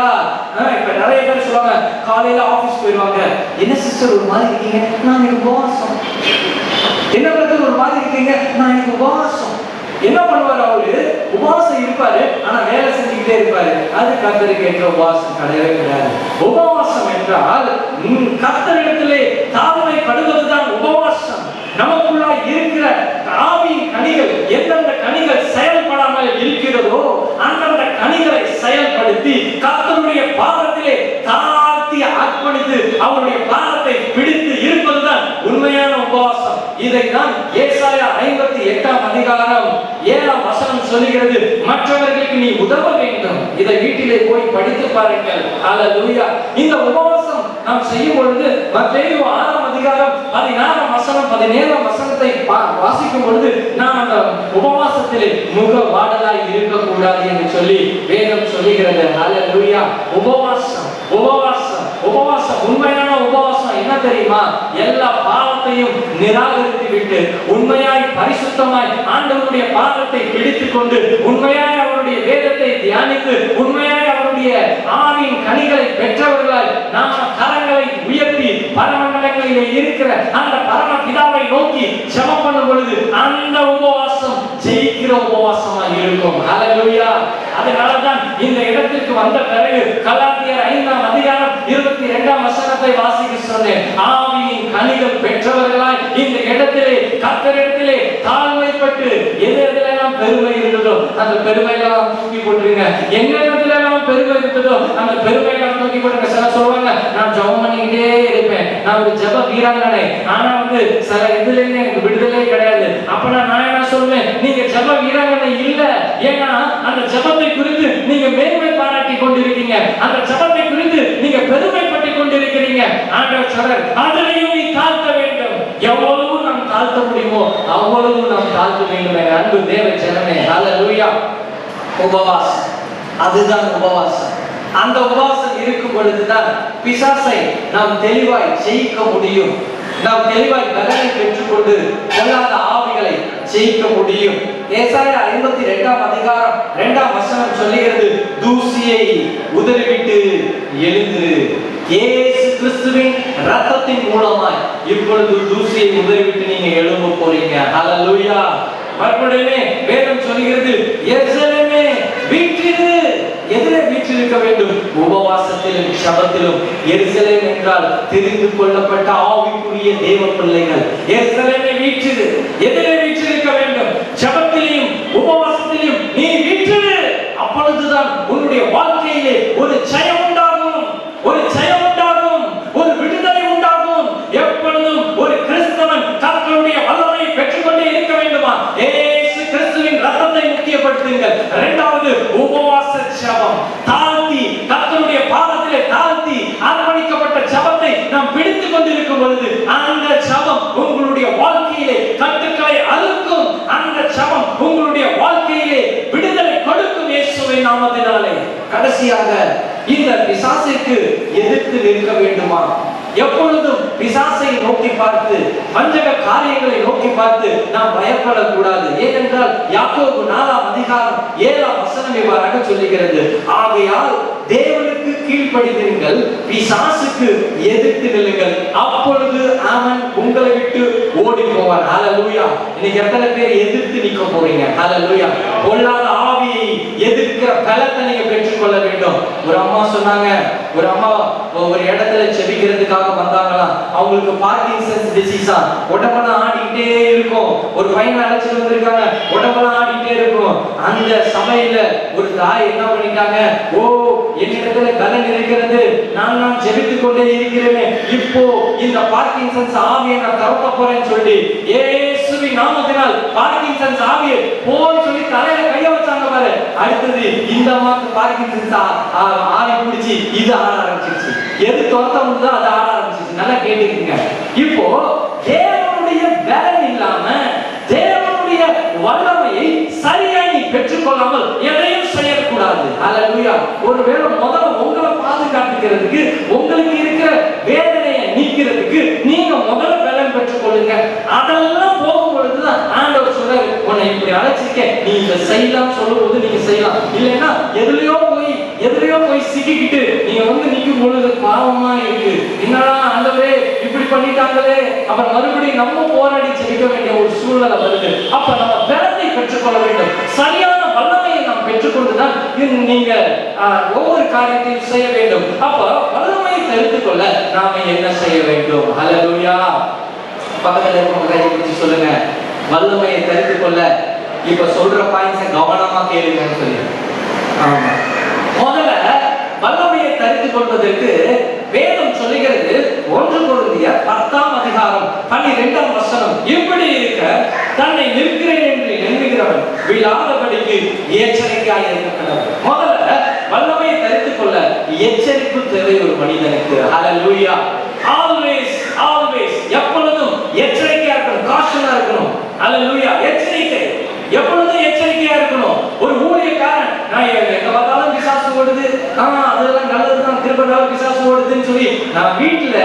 இப்ப நிறைய பேர் சொல்லுவாங்க, காலையில ஆபீஸ் போயிடுவாங்க, என்ன சிஸ்டர் ஒரு மாதிரி இருக்கீங்க, நான் எனக்கு உபவாசம். என்ன பிரதர் ஒரு மாதிரி இருக்கீங்க, நான் எனக்கு உபவாசம். என்ன பண்ணுவாரு அவரு? உபவாசம் இருப்பாரு, ஆனா வேலை செஞ்சுக்கிட்டே இருப்பாரு. அது கர்த்தருக்கு ஏற்ற உபவாசம் கிடையவே கிடையாது. உபவாசம் என்றால் கர்த்தரிடத்திலே தாழ்மைப்படுவதுதான் உபவாசம். நமக்குள்ள இருக்கிற ஆவியின் கனிகள், எந்தெந்த கனிகள் செயல்படாமல் இருக்கிறதோ அந்தந்த கனிகளை செயல்படுத்தி கர்த்தருடைய பாதத்திலே தாழ்த்தி அர்ப்பணித்து அவருடைய பாதத்தை பிடித்து இருப்பதுதான் உண்மையான உபவாசம். இதைதான் ஏசாயா 58ஆம் அதிகாரம் 7ஆம் வசனம் சொல்லுகிறது, மற்றவர்களுக்கு நீ உதவ வேண்டும். இதை வீட்டிலே போய் படித்து பாருங்கள். அல்லேலூயா. இந்த உபவாசம் நாம் செய்யும் பொழுது மத்தேயு 6ஆம் அதிகாரம் 16ஆம் வசனம் 17ஆம் வசனத்தை வாசிக்கும் பொழுது நாம் அந்த உபவாசத்திலே முக வாடலாய் இருக்கக்கூடாது என்று சொல்லி வேதம் சொல்லுகிறது. அல்லேலூயா. உபவாசம் உபவாசம் உபவாசம் உண்மையான உபவாசம் என்ன தெரியுமா? எல்லா பாவத்தையும் நிராகரித்து விட்டு உண்மையாய் பரிசுத்தமாய் ஆண்டவருடைய பாதத்தை பிடித்துக் கொண்டு உண்மையாய் அவருடைய வேதத்தை தியானித்து உண்மையாய் அவருடைய ஆவின் கனிகளை பெற்றவர்களாய் நாம் கரங்களை உயர்த்தி பரமண்டலங்களிலே இருக்கிற அந்த பரம பிதாவை நோக்கி ஜெபம் பண்ணும் பொழுது அந்த உபவாசம் ஜெயிக்கிற உபவாசமா இருக்கும். ஹல்லேலூயா. அதனாலதான் இந்த இடத்திற்கு வந்த பிறகு கலாத்தியர் 5ஆம் அதிகாரம் 22ஆம் வசனத்தை வாசிக்க சொன்னேன். ஆவியின் கனிகள் பெற்றவர்களாய் இந்த இடத்திலே கர்த்தரிடத்திலே தாழ்மைப்பட்டு எதெல்லாம் பெருமை இருந்ததோ அந்த பெருமையெல்லாம் தூக்கி போட்டுருங்க. எங்கெல்லாம் பெருமை இருந்ததோ அந்த பெருமையெல்லாம் தூக்கி போட்டுருங்க. சில சொல்லுவாங்க, நான் ஜெபம் பண்ணிக்கிட்டே இருப்பேன், நான் ஒரு ஜெப வீராங்கனை, ஆனா வந்து சில இதுல எனக்கு விடுதலை கிடையாது. அப்ப நான் என்ன சொல்லுவேன், நீங்க ஜெப வீராங்கனை இல்ல. ஏன்னா அந்த ஜெபத்தை குறித்து நீங்க மேன்மை பாராட்டி கொண்டிருக்கீங்க, அந்த ஜெபத்தை குறித்து நீங்க பெருமைப்பட்டு கொண்டிருக்கிறீங்க. ஆண்டவர் சொல்றார், அதிலையும் நீ தாழ்த்த வேண்டும். எவ்வளவு நாம் தாழ்த்த முடியுமோ அவ்வளவு நாம் தாழ்த்த வேண்டும். என் அன்பு தேவ ஜனமே, ஹல்லேலூயா. உபவாசம், அதுதான் உபவாசம். அந்த உபவாசம் இருக்கும் பொழுதுதான் பிசாசை நாம் தெளிவாய் ஜெயிக்க முடியும். நாம் தெளிவாய் பலனை பெற்றுக்கொண்டு பொல்லாத ஆவிகளை ஜெயிக்க முடியும். ஏசாயா 52ஆம் அதிகாரம் 2ஆம் வசனம் சொல்லுகிறது, தூசியை உதறிவிட்டு எழுந்து. இயேசு கிறிஸ்துவின் இரத்தத்தின் மூலமாய் இப்பொழுது தூசியை உதறிவிட்டு நீங்க எழும்ப போறீங்க. ஹல்லேலூயா. மறுபடியுமே வேதம் சொல்லுகிறது, எருசலேமே வீற்றிரு. எதிலே வீற்றிருக்க வேண்டும்? உபவாசத்திலும் ஜெபத்திலும். எருசலேம் என்றால் தெரிந்து கொள்ளப்பட்ட ஆவிக்குரிய தேவ பிள்ளைகள். எருசலேமே வீற்றிரு. எதிலே வீற்றிருக்க வேண்டும்? ஜெபத்திலும் உபவாசத்திலும் நீ வீற்றிரு. அப்பொழுதுதான் உன்னுடைய வாழ்க்கையிலே ஒரு ஜெயம் உண்டாகும், ஒரு ஜெயம் உண்டாகும், ஒரு விடுதலை உண்டாகும். எப்பொழுதும் ஒரு கிறிஸ்தவன் கர்த்தருடைய வல்லமையை பெற்றுக்கொண்டே இருக்க வேண்டுமா? இயேசு கிறிஸ்துவின் இரத்தத்தை முக்கியப்படுத்துங்கள். இரண்டாவது உபவாச ஜெபம். தாழ்த்தி கர்த்தருடைய பாதத்திலே தாழ்த்தி அர்ப்பணிக்கப்பட்ட ஜெபத்தை நாம் பிடித்துக் கொண்டிருக்கும் பொழுது அந்த ஜெபம் உங்களுடைய வாழ்க்கையிலே கட்டு இருக்க வேண்டுமா? எப்பொழுதும் பிசாசை நோக்கி பார்த்து, வஞ்சக காரியங்களை நோக்கி பார்த்து நாம் பயப்படக்கூடாது. ஏனென்றால் யாக்கோபு 4ஆம் அதிகாரம் 7ஆம் வசனம் இவ்வாறாக சொல்லுகிறது, ஆகையால் தேவனுக்கு கீழ்ப்படிந்திருங்கள், பிசாசுக்கு எதிர்த்து நில்லுங்கள், அப்பொழுது அவன் உங்களை விட்டு ஓடி போவான். ஹல்லேலூயா. இன்னைக்கு எத்தனை பேர் எதிர்த்து நிற்க போறீங்க? ஹல்லேலூயா. பொல்லாத ஆவியை எதிர்க்கிற பலத்தை நீங்க பெற்றுக்கொள்ள வேண்டும். ஒரு அம்மா சொன்னாங்க, ஒரு அம்மா ஒரு இடத்துல செபிக்கிறதுக்காக வந்தாங்களாம். அவங்களுக்கு பார்க்கின்சன்ஸ் டிசீஸா, உடம்பெல்லாம் ஆடிட்டே இருக்கும். ஒரு பையனை அழைச்சிட்டு வந்திருக்காங்க, உடம்பெல்லாம் ஆடிட்டே இருக்கும். அந்த சபையில ஒரு தாய் என்ன பண்ணிட்டாங்க, ஓ என்னிடத்துல பலன் இருக்கிறது, நான் ஜெபித்துக் கொண்டே இருக்கிறேன், இப்போ இந்த பார்க்கின்சன்ஸ் ஆவியை நான் தரப்ப போறேன்னு சொல்லி இயேசுவின் நாமத்தினால் பார்க்கின்சன்ஸ் ஆவியை போன்னு சொல்லி தலையில கைய வச்சாங்க பாரு. அடுத்தது இந்த அம்மாக்கு பார்க்கின்சன்ஸ் ஆவி பிடிச்சி இது ஆட ஆரம்பிச்சிருச்சு. எது துரத்த முடியுதோ அது ஆட ஆரம்பிச்சிருச்சு. நல்லா கேட்டுக்கீங்க. இப்போ தேவனுடைய பலன் இல்லாம தேவனுடைய வல்லமையை சரியா நீ பெற்றுக்கொள்ளாமல் எதையும் செய்யக்கூடாது. ஹல்லேலூயா. ஒருவேளை முதல்ல உங்களை பாதுகாத்துக்கிறதுக்கு, உங்களுக்கு இருக்கிற வேதனையை நீக்கிறதுக்கு நீங்க முதல்ல பலன் பெற்றுக்கொள்ளுங்க. அதெல்லாம் போகும் பொழுதுதான் ஆண்டவர் சொல்றாரு, உன்னை இப்படி அழைச்சிருக்கேன், நீ இதை செய்யலாம் சொல்லும்போது நீங்க செய்யலாம். இல்லைன்னா எதுலயோ போய் சிக்கிக்கிட்டு நீங்க நிக்கும் பொழுது பாவமா இருக்கு, என்னடா ஆண்டவரே இப்படி பண்ணிட்டாங்களே, அப்புறம் மறுபடியும் நம்ம போராடி ஜெபிக்க வேண்டிய ஒரு சூழ்நிலை வருது. அப்ப நம்ம பலத்தை பெற்றுக்கொள்ள வேண்டும். சரியான வல்லமையை நாம் பெற்றுக்கொண்டுதான் நீங்க ஒவ்வொரு காரியத்தையும் செய்ய வேண்டும். அப்ப வல்லமையை தெரிந்து கொள்ள நாம என்ன செய்ய வேண்டும்? ஹல்லேலூயா. பக்கத்துல இருக்கவங்க கையை பிடிச்சு சொல்லுங்க, வல்லமையை தெரிந்து கொள்ள இப்ப சொல்ற பாயிண்ட்ஸை கவனமா கேளுங்கன்னு சொல்லி. ஆமா, முதல்ல வல்லமையை தெரிந்து கொள்வதற்கு வேதம் சொல்லுகிறது, 1 கொரிந்தியர் 10ஆம் அதிகாரம் 12ஆம் வசனம், இப்படி இருக்க தன்னை நிற்கிறேன் என்று எண்ணுகிறவன் விழாதபடிக்கு எச்சரிக்கையாய் இருக்க கடவுள். முதல்ல வல்லமையை தெரிந்து கொள்ள எச்சரிப்பு தேவை ஒரு மனிதனுக்கு. ஹல்லேலூயா. ஆல்வேஸ் எப்பொழுதும் எச்சரிக்கையா இருக்கணும், காஷனா இருக்கணும். ஹல்லேலூயா. எச்சரிக்கை, எப்பொழுதும் எச்சரிக்கையா இருக்கணும். ஒரு ஊழியக்காரன் நான் எங்க பார்த்தாலும் பிசாசு ஓடுது, அதெல்லாம் நல்லதுதான், திருப்பதாலும் பிசாசு ஓடுதுன்னு சொல்லி நான் வீட்டுல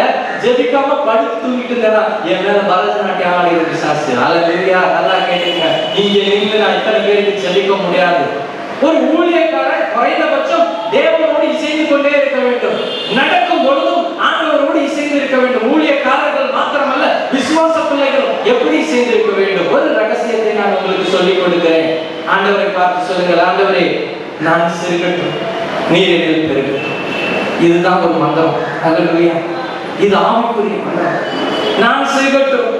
ஜெபிக்காம படுத்து தூங்கிட்டு இருந்தேன்னா என் மேல பரதநாட்டியம் ஆடுகிற பிசாசு. ஹல்லேலூயா. நல்லா கேட்டீங்க. இங்க நின்று நான் இத்தனை பேருக்கு ஜெபிக்க முடியாது. ஒரு ஊழியக்காரன் குறைந்தபட்சம் தேவனோடு இசைந்து கொண்டே இருக்க வேண்டும். நடக்கும் பொழுதும் ஆண்டவரோடு இசைந்து இருக்க வேண்டும். ஊழியக்காரர்கள் மாத்திரமல்ல, விசுவாச பிள்ளைகள் எப்படி இசைந்து இருக்க வேண்டும்? ஒரு ரகசியத்தை நான் உங்களுக்கு சொல்லிக் கொடுக்கிறேன். ஆண்டவரை பார்த்து சொல்லுங்கள், ஆண்டவரே நான் சிறுகட்டும், நீர் என்னில் பெருகட்டும். இதுதான் ஒரு மந்திரம். ஹல்லேலூயா. இது ஆவிக்குரிய மந்திரம். நான் சிறுகட்டும்,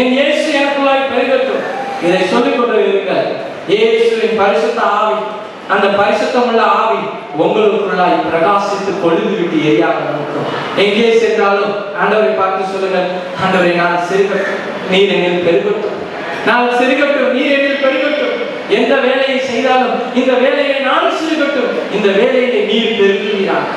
என் இயேசு எனக்குள்ளாய் பெருகட்டும். இதை சொல்லிக் கொண்டு இருங்கள். இயேசுவின் பரிசுத்த ஆவி, அந்த பரிசுத்தமுள்ள ஆவி உங்களுக்குள்ளாய் பிரகாசித்து கொழுந்து விட்டு எரியாக இருக்கும். எங்கே சென்றாலும் ஆண்டவரை பார்த்து சொல்லுங்கள், ஆண்டவரை நான் சிறுகட்டும், நீர் என்னில் பெருகட்டும். நான் சிறுகட்டும், நீர் என்னில் பெருகட்டும். எந்த வேலையை செய்தாலும் இந்த வேலையை நான் சிறுகட்டும், இந்த வேலையை நீர் பெருகுகிறார்.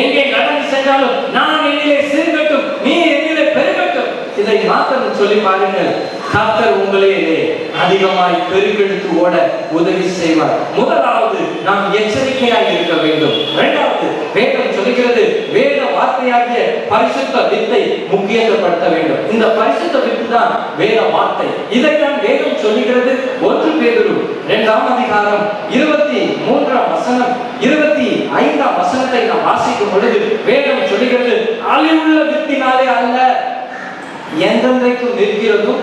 எங்கே நடந்து சென்றாலும் நான் என்னிலே சிறுகட்டும், நீர் என்னிலே பெருகட்டும். இதை மாத்திரம் சொல்லி பாருங்கள், கர்த்தர் உங்களிலே அதிகமாய் பெருக்கெடுத்து ஓட உதவி செய்வார். முதலாவது நாம் எச்சரிக்கையாக இருக்க வேண்டும். இரண்டாவது, வேதம் சொல்லுகிறது, வேத வார்த்தையாகிய பரிசுத்த வித்தை முக்கியத்துவப்படுத்த வேண்டும். இந்த பரிசுத்த வித்து தான் வேத வார்த்தை. இதைத்தான் வேதம் சொல்லுகிறது. 1 பேதுரு 2ஆம் அதிகாரம் 23ஆம் வசனம் 25ஆம் வசனத்தை நாம் வாசிக்கும் பொழுது வேதம் சொல்லுகிறது, அழிவுள்ள வித்தினாலே அல்ல, என்றென்றைக்கும் நிற்கிறதும்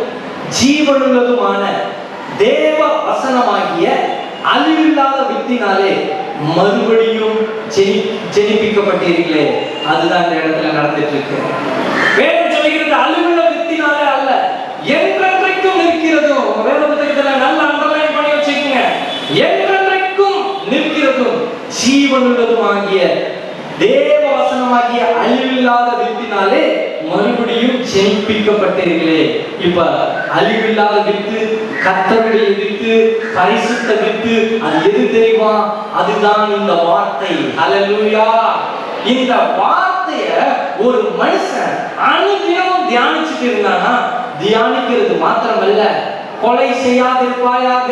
ஜீவனுள்ளதுமான தேவ வசனமாகிய அழிவில்லாத வித்தினாலே மறுபடியும் ஜெனிப்பிக்கப்பட்டீர்களே. அதுதான் இந்த இடத்துல நடந்துட்டு இருக்கு. வேதம் சொல்லுகிறது, அழிவுள்ள வித்தினாலே அல்ல, என்றென்றைக்கும் நிற்கிறதும். வேத புத்தகத்துல நல்ல அண்டர்லைன் பண்ணி வச்சுக்கோங்க. என்றென்றைக்கும் நிற்கிறதும் ஜீவனுள்ளதுமாகிய தேவ வசனமாகிய அழிவில்லாத வித்தினாலே மறுபடியும் ஜெயிப்பிக்கப்பட்டீர்களே. இப்ப அழிவில்லாத வித்து, கர்த்தருடைய வித்து, பரிசுத்த வித்து, அது எது தெரியுமா? அதுதான் இந்த வார்த்தை. ஹல்லேலூயா. இந்த வார்த்தைய ஒரு மனுஷன் அனுதினமும் தியானிச்சுட்டு இருந்தானா, தியானிக்கிறது மாத்திரமல்ல, கொலை செய்யாதிருப்பாயாக,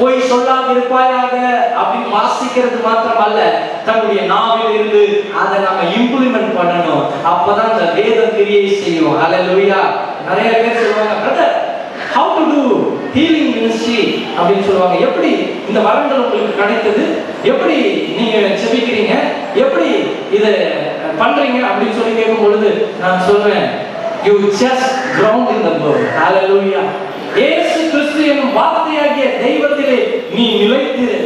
பொய் சொல்லாதிருப்பாயாக அப்படின்னு வாசிக்கிறது மாத்திரம் அல்ல, தன்னுடைய நாவில் இருந்து அதை நாம இம்ப்ளிமெண்ட் பண்ணணும். அப்பதான் அந்த வேதம் கிரியை செய்யும். ஹல்லேலூயா. நிறைய பேர் சொல்லுவாங்க, brother how to do healing ministry அப்படின்னு சொல்லுவாங்க. எப்படி இந்த வரங்கள் உங்களுக்கு கிடைத்தது, எப்படி நீங்க செபிக்கிறீங்க, எப்படி இதை பண்றீங்க அப்படின்னு சொல்லி கேட்கும் பொழுது நான் சொல்றேன், you just ground in the word. hallelujah. இயேசு கிறிஸ்து என்னும் வார்த்தையாகிய தெய்வத்திலே நீ நிலைத்திரு,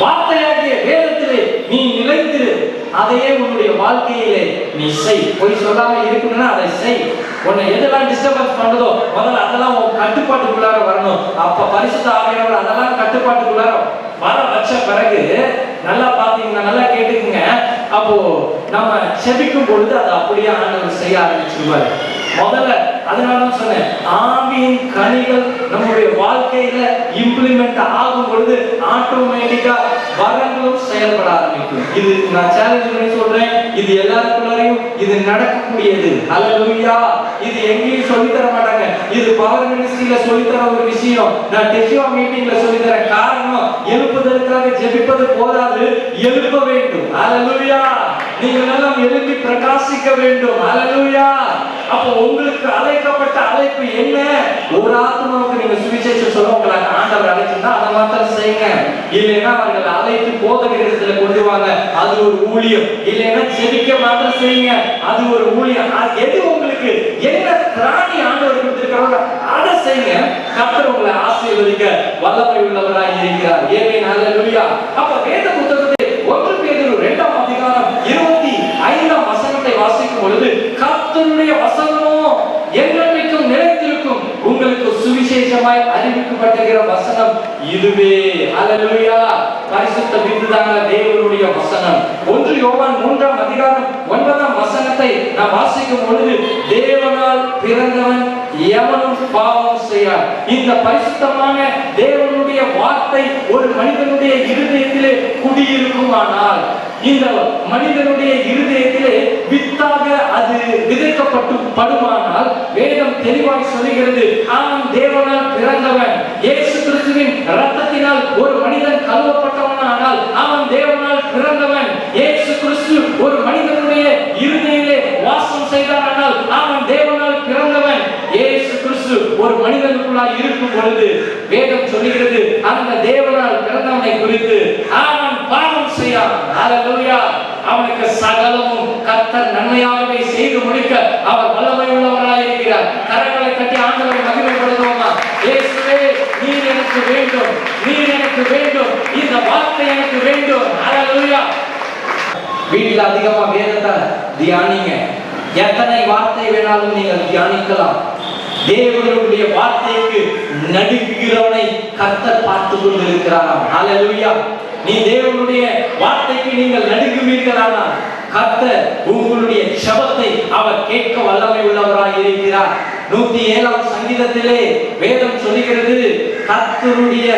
வார்த்தையாகிய வேதத்திலே நீ நிலைத்திரு, அதையே உன்னுடைய வாழ்க்கையிலே நீ செய். போய் சொல்லாம இருக்கணும்னா அதை செய். உன்னை எதெல்லாம் டிஸ்டர்பன்ஸ் பண்ணுதோ முதல்ல அதெல்லாம் உன் கட்டுப்பாட்டுக்குள்ளார வரணும். அப்ப பரிசுத்த ஆவியானவர் அதெல்லாம் கட்டுப்பாட்டுக்குள்ளார வர வச்ச பிறகு நல்லா பாத்தீங்கன்னா, நல்லா கேட்டுக்குங்க, அப்போ நம்ம செபிக்கும் பொழுது அதை அப்படியே ஆண்டவர் செய்ய ஆரம்பிச்சிருவாரு. முதல்ல அதனாலதான் சொன்னேன், ஆவியின் கனிகள் நம்முடைய வாழ்க்கையில இம்ப்ளிமெண்ட் ஆகும் பொழுது ஆட்டோமேட்டிக்கா வரங்களும் செயல்பட ஆரம்பிக்கும். இது நான் சேலஞ்ச் பண்ணி சொல்றேன், இது எல்லாருக்குள்ளாரையும் இது நடக்கக்கூடியது. ஹல்லேலூயா. இது எங்கேயும் சொல்லி தர மாட்டாங்க. இது பவர் மினிஸ்ட்ரியில சொல்லி தர ஒரு விஷயம், நான் டெசிவா மீட்டிங்ல சொல்லி தரேன். காரணம், எழுப்புதலுக்காக ஜெபிப்பது போதாது, எழுப்ப வேண்டும். ஹல்லேலூயா. நீங்கள் எல்லாம் எழுப்பி பிரகாசிக்க வேண்டும். ஹல்லேலூயா. அப்போ உங்களுக்கு அழைக்கப்பட்ட அழைப்பு என்ன? ஒரு ஆத்மாவுக்கு நீங்க சுவிசேஷம் சொல்ல உங்களை ஆண்டவர் அழைச்சிருந்தா அதை மாத்திரம் செய்யுங்க. இல்லைன்னா அவர்கள் அழைத்து போதகரிடத்துல கொண்டு வாங்க, அது ஒரு ஊழியம். இல்லைன்னா ஜெபிக்க மாத்திரம் செய்யுங்க, அது ஒரு ஊழியம். எது உங்களுக்கு என்ன திராணி ஆண்டவர் கொடுத்திருக்கிறாரோ அதை செய்யுங்க. கர்த்தர் உங்களை ஆசீர்வதிக்க வல்லமை உள்ளவராய் இருக்கிறார். ஆமென். ஹல்லேலூயா. அப்ப வேத புத்தகத்தை 1 பேதுரு 2ஆம் அதிகாரம் 25ஆம் வசனத்தை வாசிக்கும் பொழுது, கர்த்தருடைய வசனமோ என்றென்றைக்கும் நிலைத்திருக்கும், உங்களுக்கு சுவிசேஷமாய் அறிவிக்கப்பட்டிருக்கிற வசனம் இதுவே. ஹல்லேலூயா. பரிசுத்த வித்துதான தேவனுடைய வசனம். 1 யோவான் 3ஆம் அதிகாரம் 9ஆம் வசனத்தை நாம் வாசிக்கும் பொழுது, தேவனால் பிறந்தவன் எவனும் பாவம் செய்யார். இந்த பரிசுத்தமான தேவனுடைய வார்த்தை ஒரு மனிதனுடைய இருதயத்திலே குடியிருக்குமானால், இந்த மனிதனுடைய இருதயத்திலே வித்தாக அது விதைக்கப்பட்டு படுமானால், வேதம் தெளிவாய் சொல்லுகிறது, அவன் தேவனால் பிறந்தவன். இயேசு கிறிஸ்துவின் இரத்தத்தினால் ஒரு மனிதன் கழுவப்பட்டவனானால் அவன் தேவனால் பிறந்தவன். இயேசு கிறிஸ்து ஒரு மனிதனுடைய இருதயத்திலே வாசம் செய்தானால் அவன் தேவனால் பிறந்தவன். இயேசு கிறிஸ்து ஒரு மனிதனுக்குள்ளாய் இருக்கும் பொழுது வேதம் சொல்லுகிறது, அந்த தேவனால் பிறந்தவனை குறித்து அவன் பாவம் செய்யான். ஹல்லேலூயா. அவனுக்கு சகலமும் கர்த்தர் நன்மையாகவே செய்து முடிக்க அவர் வல்லமை உள்ளவராய் இருக்கிறார். கரங்களை தட்டி ஆண்டவரை மகிமைப்படுத்துவோமா? இயேசுவே, நீர் எனக்கு வேண்டும், நீர் எனக்கு வேண்டும், இந்த வார்த்தை எனக்கு வேண்டும். ஹல்லேலூயா. வீட்டில் அதிகமா வேதத்தை தியானிங்க. எத்தனை வார்த்தை வேணாலும் நீங்கள் தியானிக்கலாம். தேவனுடைய வார்த்தைக்கு நடுங்குகிறவனை கர்த்தர் பார்த்து கொண்டிருக்கிறாராம். ஹல்லேலூயா. நீ தேவனுடைய வார்த்தைக்கு நீங்கள் நடுங்குவீர்களானால் கர்த்தர் உங்களுடைய ஜெபத்தை அவர் கேட்க வல்லமை உள்ளவராய் இருக்கிறார். 107ஆம் சங்கீதத்திலே வேதம் சொல்லுகிறது, கர்த்தருடைய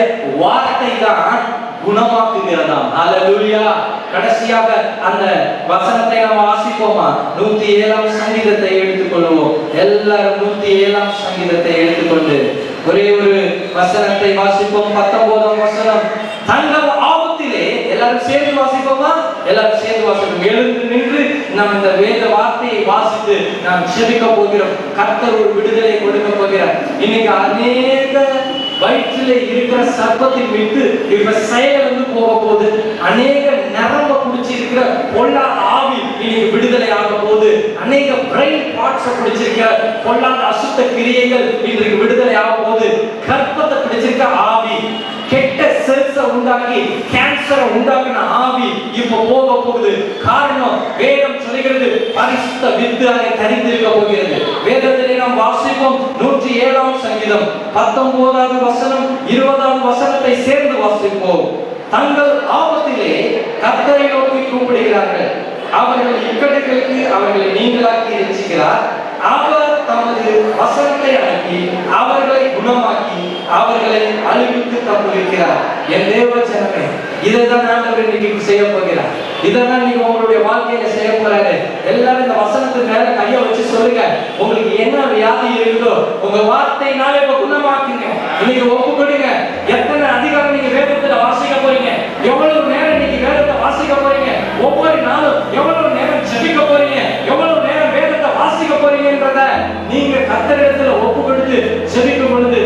வார்த்தை தான் குணமாக்குகிறதாம். ஹல்லேலூயா. கடைசியாக அந்த வசனத்தை நாம் வாசிப்போமா? 107ஆம் சங்கீதத்தை எடுத்துக்கொள்வோம். எல்லாரும் 107ஆம் சங்கீதத்தை எடுத்துக்கொண்டு ஒரே ஒரு வசனத்தை வாசிப்போம். 19ஆம் வசனம். தங்கள் ஆபத்திலே, எல்லாரும் சேர்ந்து வாசிப்போமா? எல்லாரும் சேர்ந்து வாசிப்போம். எழுந்து நின்று நாம் இந்த வேத வார்த்தையை வாசித்து நாம் ஜெபிக்க போகிறோம். கர்த்தர் ஒரு விடுதலை கொடுக்க போகிறார். இன்னைக்கு அநேக வயிற்றிலே இருக்கிற சர்ப்பத்தின் விட்டு இப்ப செயலிருந்து போக போகுது. அநேக நரம்ப பிடிச்சிருக்கிற பொல்லாத ஆவி இன்னைக்கு விடுதலை ஆக போகுது. அநேக பிரெயின் பார்ட்ஸ் பிடிச்சிருக்கிற பொல்லாத அசுத்த கிரியைகள் இன்றைக்கு விடுதலை ஆக போகுது. கர்ப்பத்தை பிடிச்சிருக்க ஆவி, கெட்ட செல்ஸை உண்டாக்கி கேன்சரை உண்டாக்கின ஆவி இப்ப போக போகுது. காரணம், வேதம் சொல்லுகிறது, பரிசுத்த வித்து அதை தரித்திருக்க போகிறது. வேதத்திலே நாம் வாசிப்போம். 107ஆம் சங்கீதம் 19வது வசனம் 20வது வசனத்தை சேர்ந்து வாசிப்போம். தங்கள் ஆபத்திலே கர்த்தரை நோக்கி கூப்பிடுகிறார்கள், அவர்கள் இக்கட்டுகளுக்கு அவர்களை நீங்களாக்கி ரட்சிக்கிறார். அவர் தமது வசனத்தை அனுப்பி அவர்களை குணமாக்கி அவர்களை அழிவுக்கு தப்புவிக்கிறார். என் தேவ ஜனமே, இதைதான் ஆண்டவர் இன்னைக்கு செய்ய போகிறார். இதைதான் நீங்க உங்களுடைய வாழ்க்கையில செய்ய போறாரு. எல்லாரும் இந்த வசனத்துக்கு மேல கையை வச்சு சொல்லுங்க, உங்களுக்கு என்ன வியாதி இருக்குதோ உங்க வார்த்தையினாலே குணமாக்குங்க. இன்னைக்கு ஒப்பு கொடுங்க. எத்தனை அதிகாரம் நீங்க வேதத்துல வாசிக்க போறீங்க, எவ்வளவு நேரம் கர்த்தரிடத்துல ஒப்பு கொடுத்து ஜெபிக்கும் பொழுது